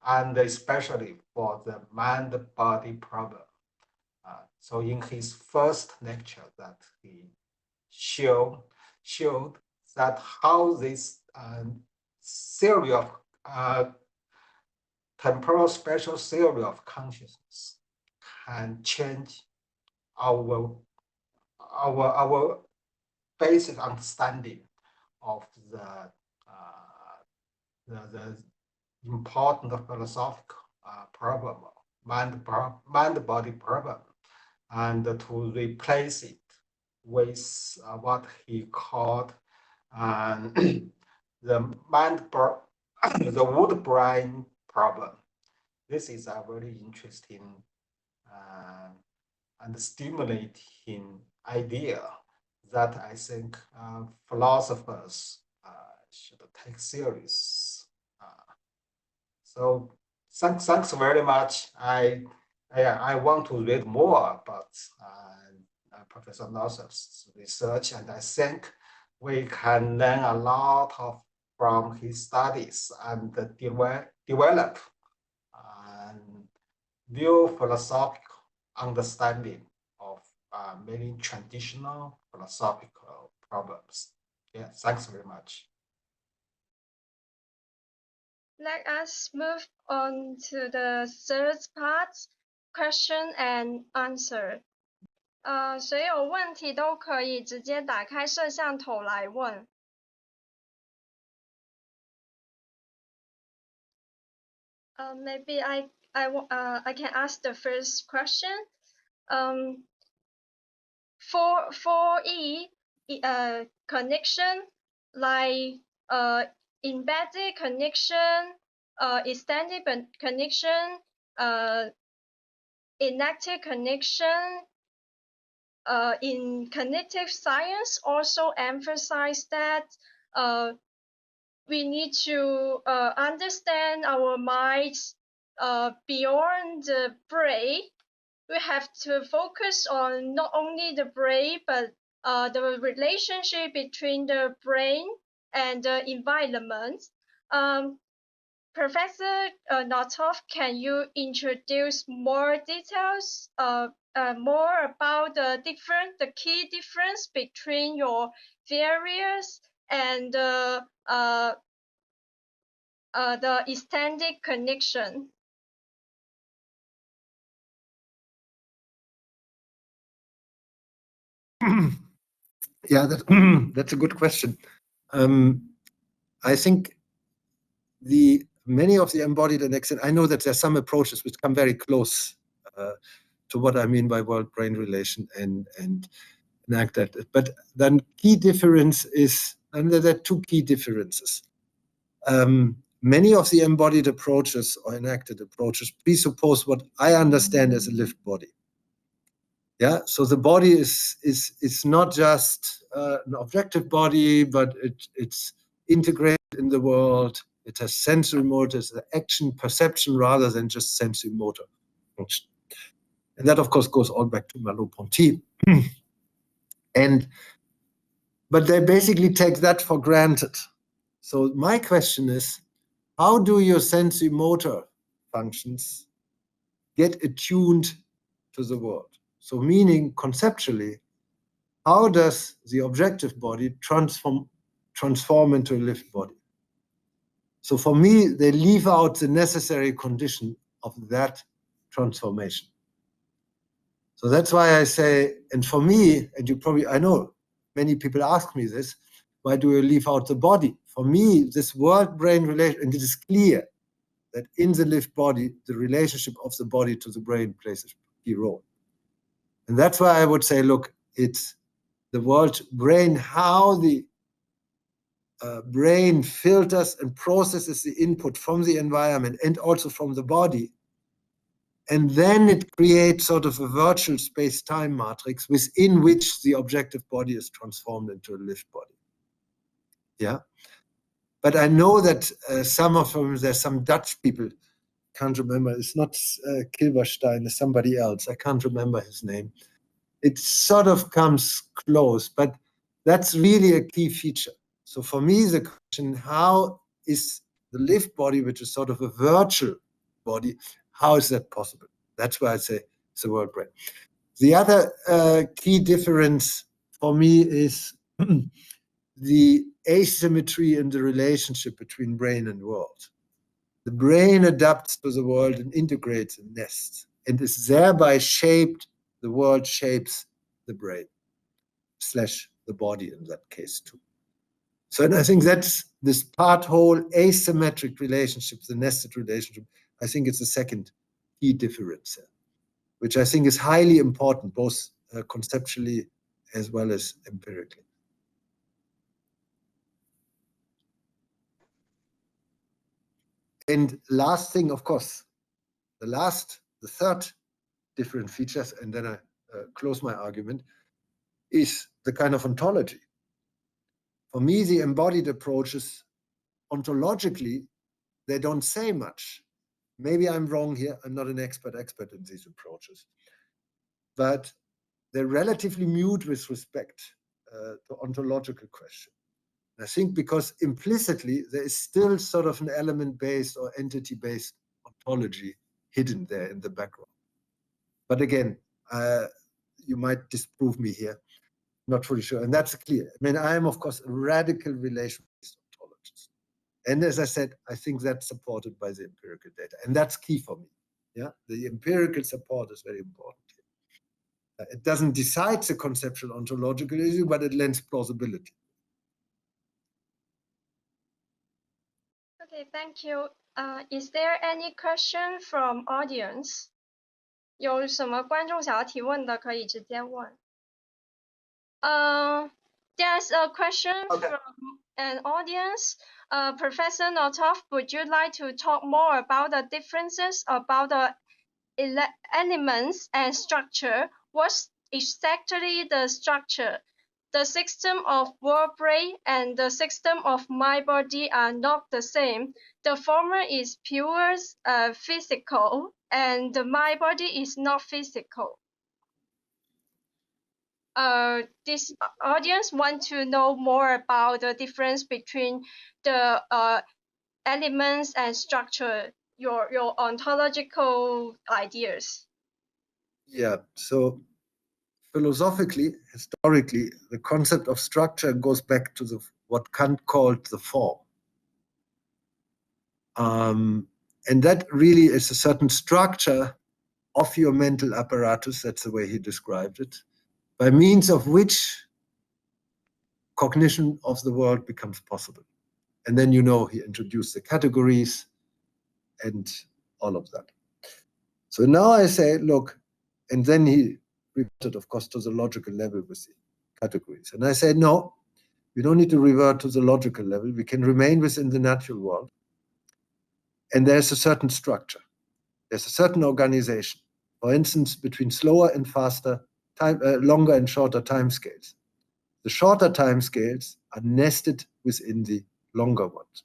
and especially for the mind-body problem. So in his first lecture that he showed that how this theory of temporal spatial theory of consciousness can change our basic understanding of the important philosophical problem, mind-body problem, and to replace it with what he called the the wood-brain problem. This is a very interesting and stimulating idea that I think philosophers should take serious. So thanks very much. I want to read more about Professor Northoff's research, and I think we can learn a lot from his studies and develop new philosophical understanding of many traditional philosophical problems. Yeah, thanks very much. Let us move on to the third part, question and answer. 谁有问题都可以直接打开摄像头来问。Maybe I can ask the first question. For connection, like embedded connection, extended connection, inactive connection, in cognitive science also emphasize that we need to understand our minds beyond the brain. We have to focus on not only the brain, but the relationship between the brain and the environment. Professor Northoff, can you introduce more details, more about the key difference between your theories and the extended connection? Yeah, that's a good question. I think many of the embodied and extended, I know that there's some approaches which come very close to what I mean by world-brain relation and enact that. But then key difference is, and there are two key differences. Many of the embodied approaches or enacted approaches presuppose what I understand as a lived body. Yeah, so the body is not just an objective body, but it's integrated in the world. It has sensory motors, action, perception, rather than just sensory motor function. And that, of course, goes all back to Merleau-Ponty. But they basically take that for granted. So my question is, how do your sensory motor functions get attuned to the world? So meaning conceptually, how does the objective body transform into a lived body? So for me, they leave out the necessary condition of that transformation. So that's why I say, and for me, and I know many people ask me this, why do you leave out the body? For me, this world-brain relation, and it is clear that in the lived body, the relationship of the body to the brain plays a key role. And that's why I would say, look, it's the world brain, how the brain filters and processes the input from the environment and also from the body. And then it creates sort of a virtual space-time matrix within which the objective body is transformed into a lived body. Yeah. But I know that some of them, there's some Dutch people, can't remember, it's not Kilberstein, it's somebody else, I can't remember his name. It sort of comes close, but that's really a key feature. So for me, the question, how is the lived body, which is sort of a virtual body, how is that possible? That's why I say it's a world brain. The other key difference for me is the asymmetry in the relationship between brain and world. The brain adapts to the world and integrates and nests, and is thereby shaped, the world shapes the brain, / the body in that case too. So and I think that's this part-whole asymmetric relationship, the nested relationship, I think it's the second key difference, which I think is highly important, both conceptually as well as empirically. And last thing, of course, the third different features, and then I close my argument, is the kind of ontology. For me, the embodied approaches, ontologically, they don't say much. Maybe I'm wrong here. I'm not an expert in these approaches. But they're relatively mute with respect to ontological questions. I think because implicitly there is still sort of an element-based or entity-based ontology hidden there in the background. But again, you might disprove me here. Not fully sure, and that's clear. I mean, I am, of course, a radical relation-based ontologist. And as I said, I think that's supported by the empirical data, and that's key for me. Yeah, the empirical support is very important here. It doesn't decide the conceptual ontological issue, but it lends plausibility. Okay, thank you. Is there any question from audience? 有什么观众想要提问的，可以直接问。There's a question from an audience. Professor Northoff, would you like to talk more about the differences about the elements and structure? What's exactly the structure? The system of world brain and the system of my body are not the same. The former is pure physical, and my body is not physical. This audience want to know more about the difference between the elements and structure, your ontological ideas. Yeah, so philosophically, historically, the concept of structure goes back to what Kant called the form. And that really is a certain structure of your mental apparatus, that's the way he described it, by means of which cognition of the world becomes possible. And then, he introduced the categories and all of that. So now I say, look, and then he reverted, of course, to the logical level with the categories. And I say, no, we don't need to revert to the logical level. We can remain within the natural world. And there's a certain structure. There's a certain organization. For instance, between slower and faster, longer and shorter time scales. The shorter time scales are nested within the longer ones.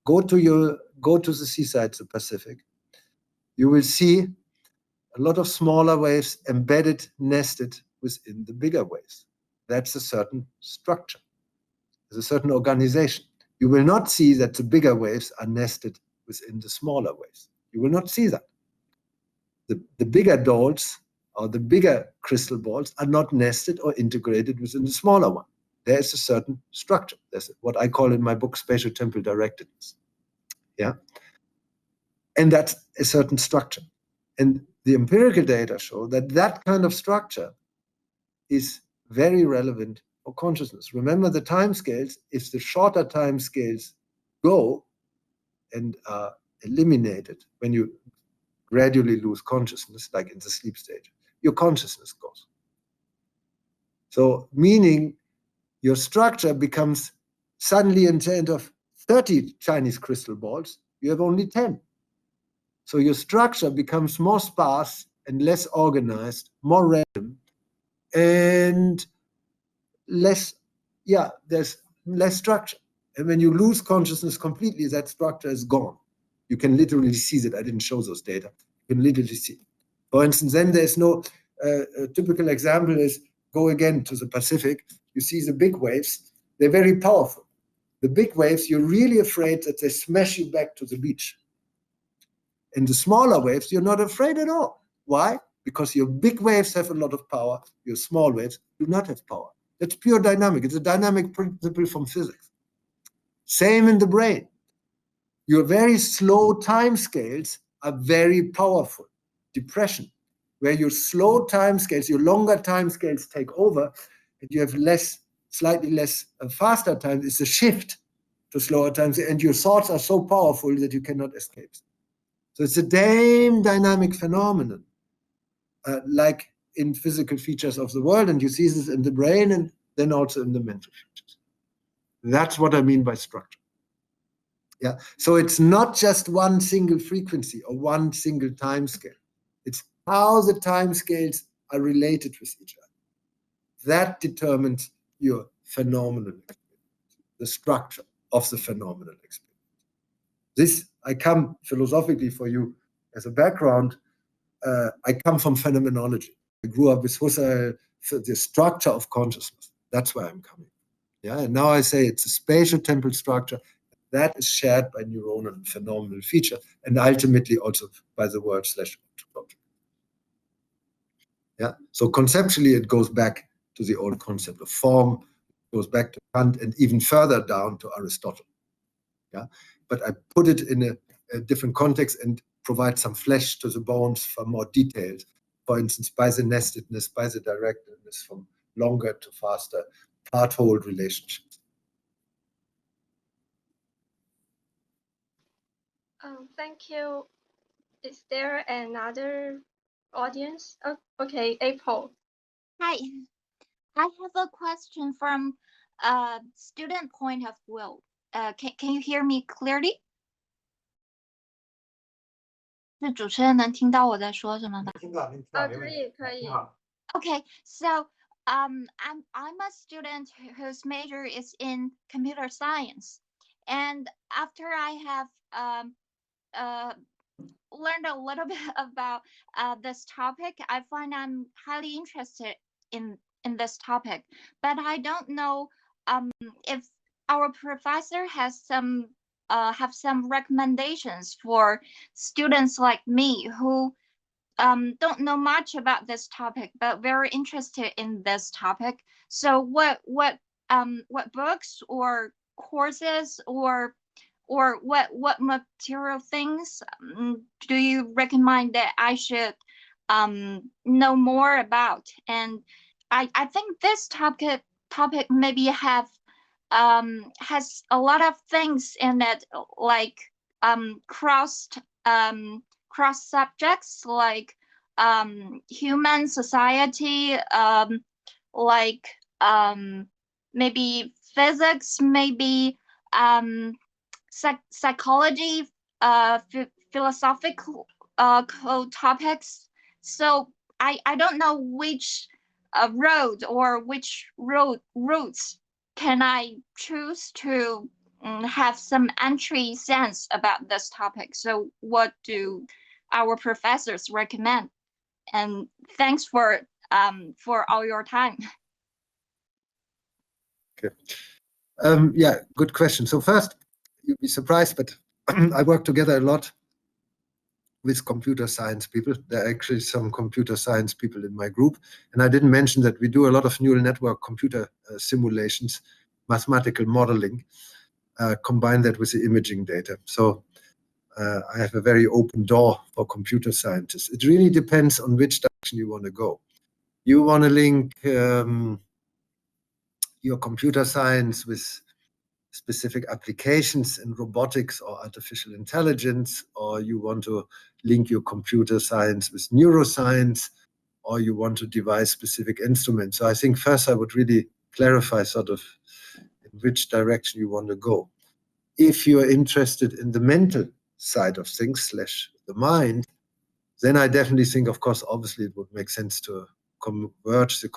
Go to the seaside, the Pacific. You will see a lot of smaller waves embedded, nested within the bigger waves. That's a certain structure. There's a certain organization. You will not see that the bigger waves are nested within the smaller waves. You will not see that. The bigger dolls or the bigger crystal balls are not nested or integrated within the smaller one. There is a certain structure. There's what I call in my book spatial temporal directedness. Yeah. And that's a certain structure. And the empirical data show that that kind of structure is very relevant for consciousness. Remember the time scales, if the shorter time scales go and are eliminated when you gradually lose consciousness, like in the sleep stage, your consciousness goes. So meaning your structure becomes suddenly, instead of 30 Chinese crystal balls, you have only 10. So your structure becomes more sparse and less organized, more random, and less, there's less structure. And when you lose consciousness completely, that structure is gone. You can literally see that. I didn't show those data. You can literally see it. For instance, then there's no, a typical example is, go again to the Pacific. You see the big waves. They're very powerful. The big waves, you're really afraid that they smash you back to the beach. In the smaller waves, you're not afraid at all. Why? Because your big waves have a lot of power. Your small waves do not have power. That's pure dynamic. It's a dynamic principle from physics. Same in the brain. Your very slow time scales are very powerful. Depression, where your slow time scales, your longer time scales take over, and you have less, slightly less faster time, is a shift to slower times, and your thoughts are so powerful that you cannot escape. So it's a damn dynamic phenomenon, like in physical features of the world, and you see this in the brain and then also in the mental features. That's what I mean by structure. Yeah. So it's not just one single frequency or one single time scale. It's how the time scales are related with each other. That determines your phenomenal experience, the structure of the phenomenal experience. This, I come philosophically for you as a background, I come from phenomenology. I grew up with Husserl, the structure of consciousness. That's where I'm coming. Yeah, and now I say it's a spatial temporal structure that is shared by neuronal and phenomenal feature, and ultimately also by the word /ontology. Yeah, so conceptually it goes back to the old concept of form, it goes back to Kant, and even further down to Aristotle. Yeah, but I put it in a different context and provide some flesh to the bones for more details. For instance, by the nestedness, by the directedness from longer to faster part-whole relationships. Thank you. Is there another audience? Oh, okay, April. Hi, I have a question from a student point of view. Can you hear me clearly? 是主持人能听到我在说什么吗？可以。 Okay, so I'm a student whose major is in computer science, and after I have learned a little bit about this topic, I find I'm highly interested in this topic, but I don't know if our professor has have some recommendations for students like me who don't know much about this topic but very interested in this topic. So what books or courses or what material things do you recommend that I should know more about? And I think this topic maybe have has a lot of things in it, like cross subjects, like human society, like maybe physics, maybe psychology, philosophical topics. So I don't know which road or which routes can I choose to have some entry sense about this topic. So what do our professors recommend? And thanks for all your time. Okay. Yeah, good question. So first, you'd be surprised, but I work together a lot with computer science people. There are actually some computer science people in my group. And I didn't mention that we do a lot of neural network computer simulations, mathematical modeling, combine that with the imaging data. So I have a very open door for computer scientists. It really depends on which direction you want to go. You want to link your computer science with specific applications in robotics or artificial intelligence, or you want to link your computer science with neuroscience, or you want to devise specific instruments. So I think first I would really clarify sort of in which direction you want to go. If you are interested in the mental side of things / the mind, then I definitely think, of course, obviously it would make sense to converge the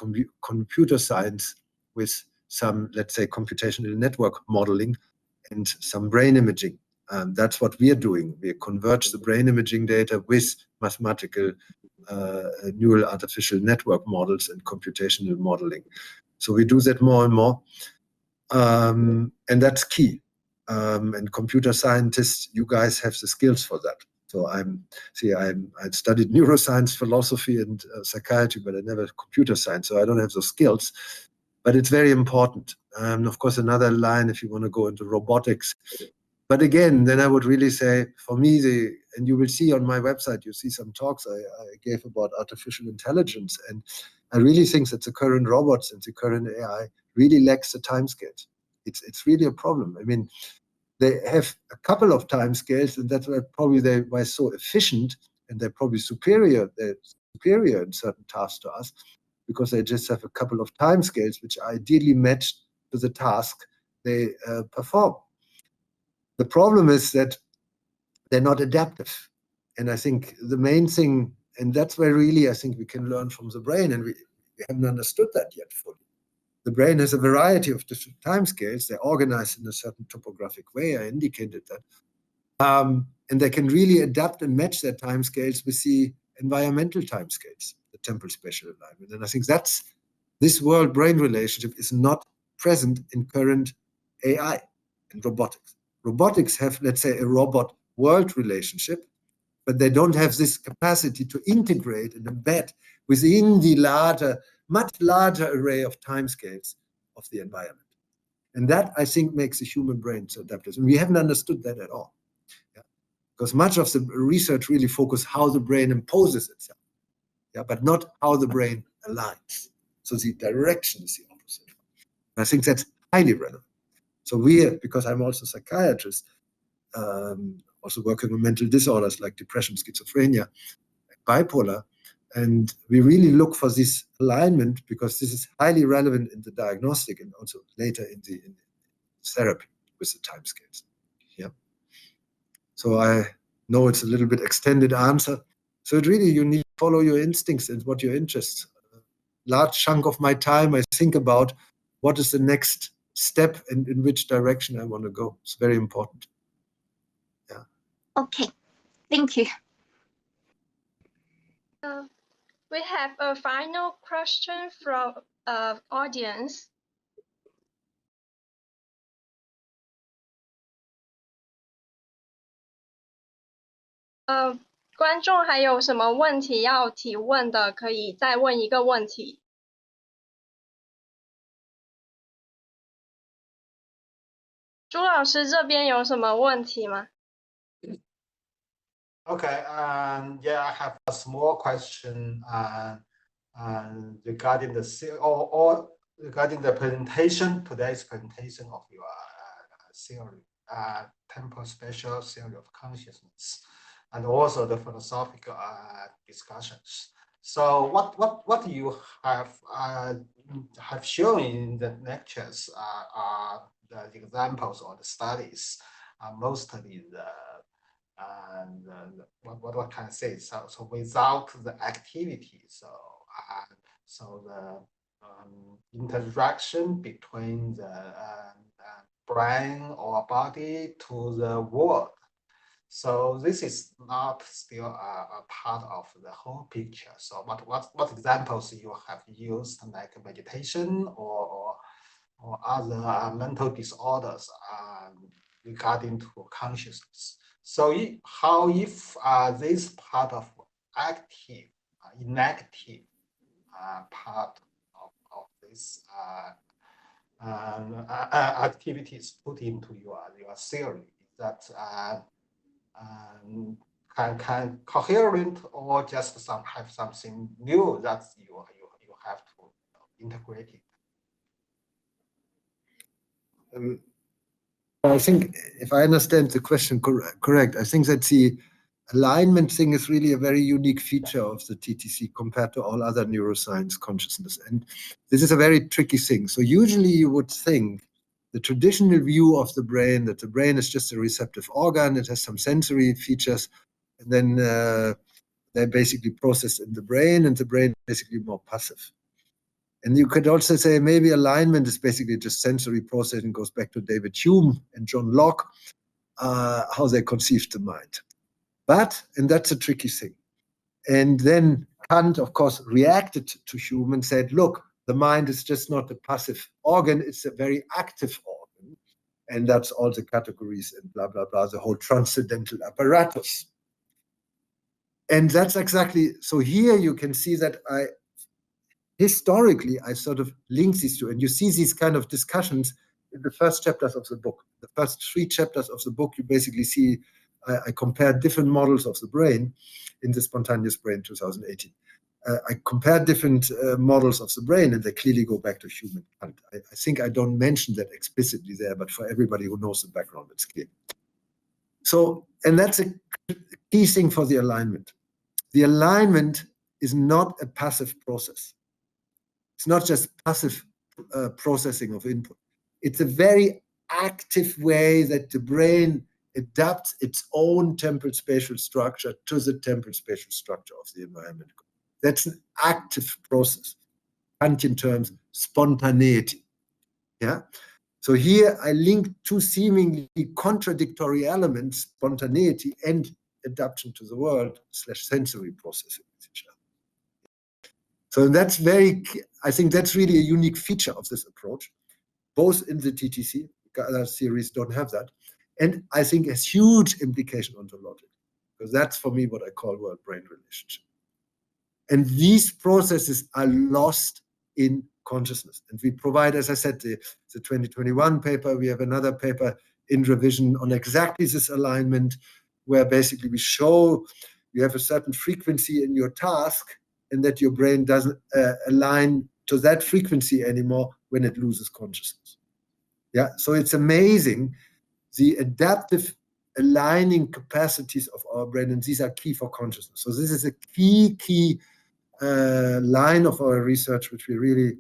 computer science with some, let's say, computational network modeling and some brain imaging. That's what we are doing. We converge the brain imaging data with mathematical neural artificial network models and computational modeling. So we do that more and more. And that's key. And computer scientists, you guys have the skills for that. So I studied neuroscience, philosophy, and psychiatry, but I never computer science, so I don't have those skills. But it's very important. Of course, another line if you want to go into robotics. But again, then I would really say, for me, and you will see on my website, you see some talks I gave about artificial intelligence, and I really think that the current robots and the current AI really lacks the timescales. It's really a problem. I mean, they have a couple of timescales, and that's why probably they're so efficient, and they're probably superior. They're superior in certain tasks to us, because they just have a couple of timescales which are ideally matched to the task they perform. The problem is that they're not adaptive. And I think the main thing, and that's where really I think we can learn from the brain, and we haven't understood that yet fully. The brain has a variety of different timescales. They're organized in a certain topographic way. I indicated that. And they can really adapt and match their timescales with the environmental timescales, the temporal spatial alignment. And I think this world-brain relationship is not present in current AI and robotics. Robotics have, let's say, a robot-world relationship, but they don't have this capacity to integrate and embed within the much larger array of timescales of the environment. And that, I think, makes the human brain so adaptive. And we haven't understood that at all. Yeah? Because much of the research really focuses how the brain imposes itself, but not how the brain aligns. So the direction is the opposite. And I think that's highly relevant. So because I'm also a psychiatrist, also working on mental disorders like depression, schizophrenia, bipolar, and we really look for this alignment because this is highly relevant in the diagnostic and also later in the therapy with the timescales. Yeah. So I know it's a little bit extended answer. So it really, you need to follow your instincts and what your interests. A large chunk of my time, I think about what is the next step and in which direction I want to go. It's very important. Yeah. Okay, thank you. We have a final question from audience. 观众还有什么问题要提问的，可以再问一个问题。朱老师这边有什么问题吗？ Okay, yeah, I have a small question regarding the presentation, today's presentation of your theory, temporal spatial theory of consciousness, and also the philosophical discussions. So what you have shown in the lectures are the examples or the studies, mostly what can I say? So without the activity, so the interaction between the brain or body to the world. So this is not still a part of the whole picture. So what examples you have used, like meditation or other mental disorders regarding to consciousness? So if this part of active, inactive part of this activities put into your theory, that can coherent or just have something new that you have to integrate it? I think if I understand the question correct, I think that alignment thing is really a very unique feature of the TTC compared to all other neuroscience consciousness. And this is a very tricky thing. So usually you would think the traditional view of the brain, that the brain is just a receptive organ, it has some sensory features, and then they're basically processed in the brain, and the brain is basically more passive. And you could also say maybe alignment is basically just sensory processing, goes back to David Hume and John Locke, how they conceived the mind. But, and that's a tricky thing. And then Kant, of course, reacted to Hume and said, look, the mind is just not a passive organ, it's a very active organ. And that's all the categories and blah, blah, blah, the whole transcendental apparatus. And that's exactly, so here you can see that historically, I sort of link these two. And you see these kind of discussions in the first chapters of the book. The first 3 chapters of the book, you basically see I compared different models of the brain in the Spontaneous Brain 2018. I compared different models of the brain, and they clearly go back to Hume and Kant. I think I don't mention that explicitly there, but for everybody who knows the background, it's clear. So, and that's a key thing for the alignment. The alignment is not a passive process. It's not just passive processing of input. It's a very active way that the brain adapts its own temporal spatial structure to the temporal spatial structure of the environment. That's an active process. Kantian terms, spontaneity. Yeah. So here I link 2 seemingly contradictory elements, spontaneity and adaptation to the world / sensory processing with each other. So that's I think that's really a unique feature of this approach, both in the TTC, other theories don't have that, and I think has huge implication ontologically, because that's for me what I call world-brain relationship. And these processes are lost in consciousness. And we provide, as I said, the 2021 paper, we have another paper in revision on exactly this alignment, where basically we show you have a certain frequency in your task and that your brain doesn't align to that frequency anymore when it loses consciousness. Yeah, so it's amazing the adaptive aligning capacities of our brain, and these are key for consciousness. So this is a key line of our research, which we really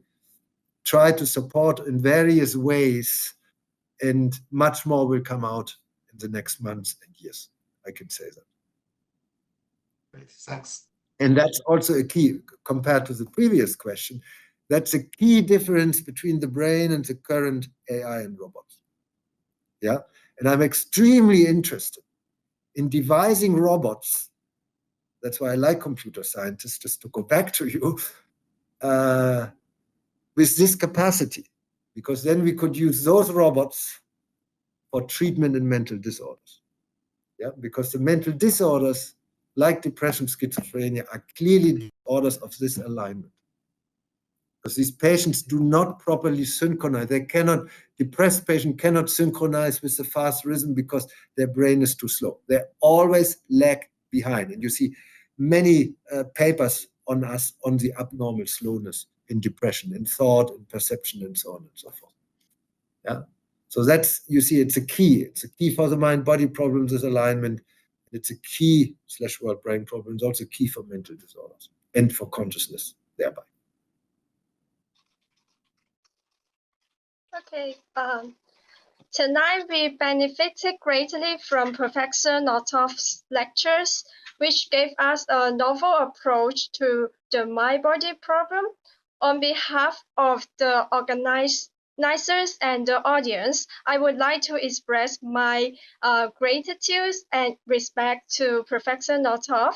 try to support in various ways, and much more will come out in the next months and years. I can say that. Great, thanks. And that's also a key, compared to the previous question, that's a key difference between the brain and the current AI and robots. Yeah, and I'm extremely interested in devising robots. That's why I like computer scientists, just to go back to you, with this capacity, because then we could use those robots for treatment in mental disorders. Yeah, because the mental disorders, like depression, schizophrenia, are clearly disorders of this alignment. Because these patients do not properly synchronize. They cannot, depressed patient cannot synchronize with the fast rhythm because their brain is too slow. They always lag behind. And you see many papers on us on the abnormal slowness in depression, in thought, in perception, and so on and so forth. Yeah. So that's, you see, it's a key. It's a key for the mind-body problems, is alignment. It's a key / world-brain problems, also key for mental disorders and for consciousness thereby. Okay. Tonight we benefited greatly from Professor Northoff's lectures, which gave us a novel approach to the mind-body problem. On behalf of the organizers and the audience, I would like to express my gratitude and respect to Professor Northoff.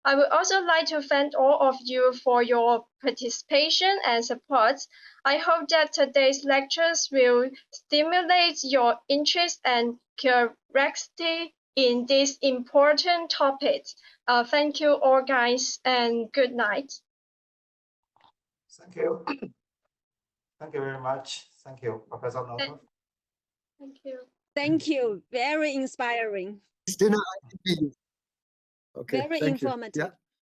I would also like to thank all of you for your participation and support. I hope that today's lectures will stimulate your interest and curiosity in this important topic. Thank you all, guys, and good night. Thank you. Thank you very much. Thank you, Professor Northoff. Thank you. Thank you. Very inspiring. Dinner. Okay, Very thank you. informative. Yeah.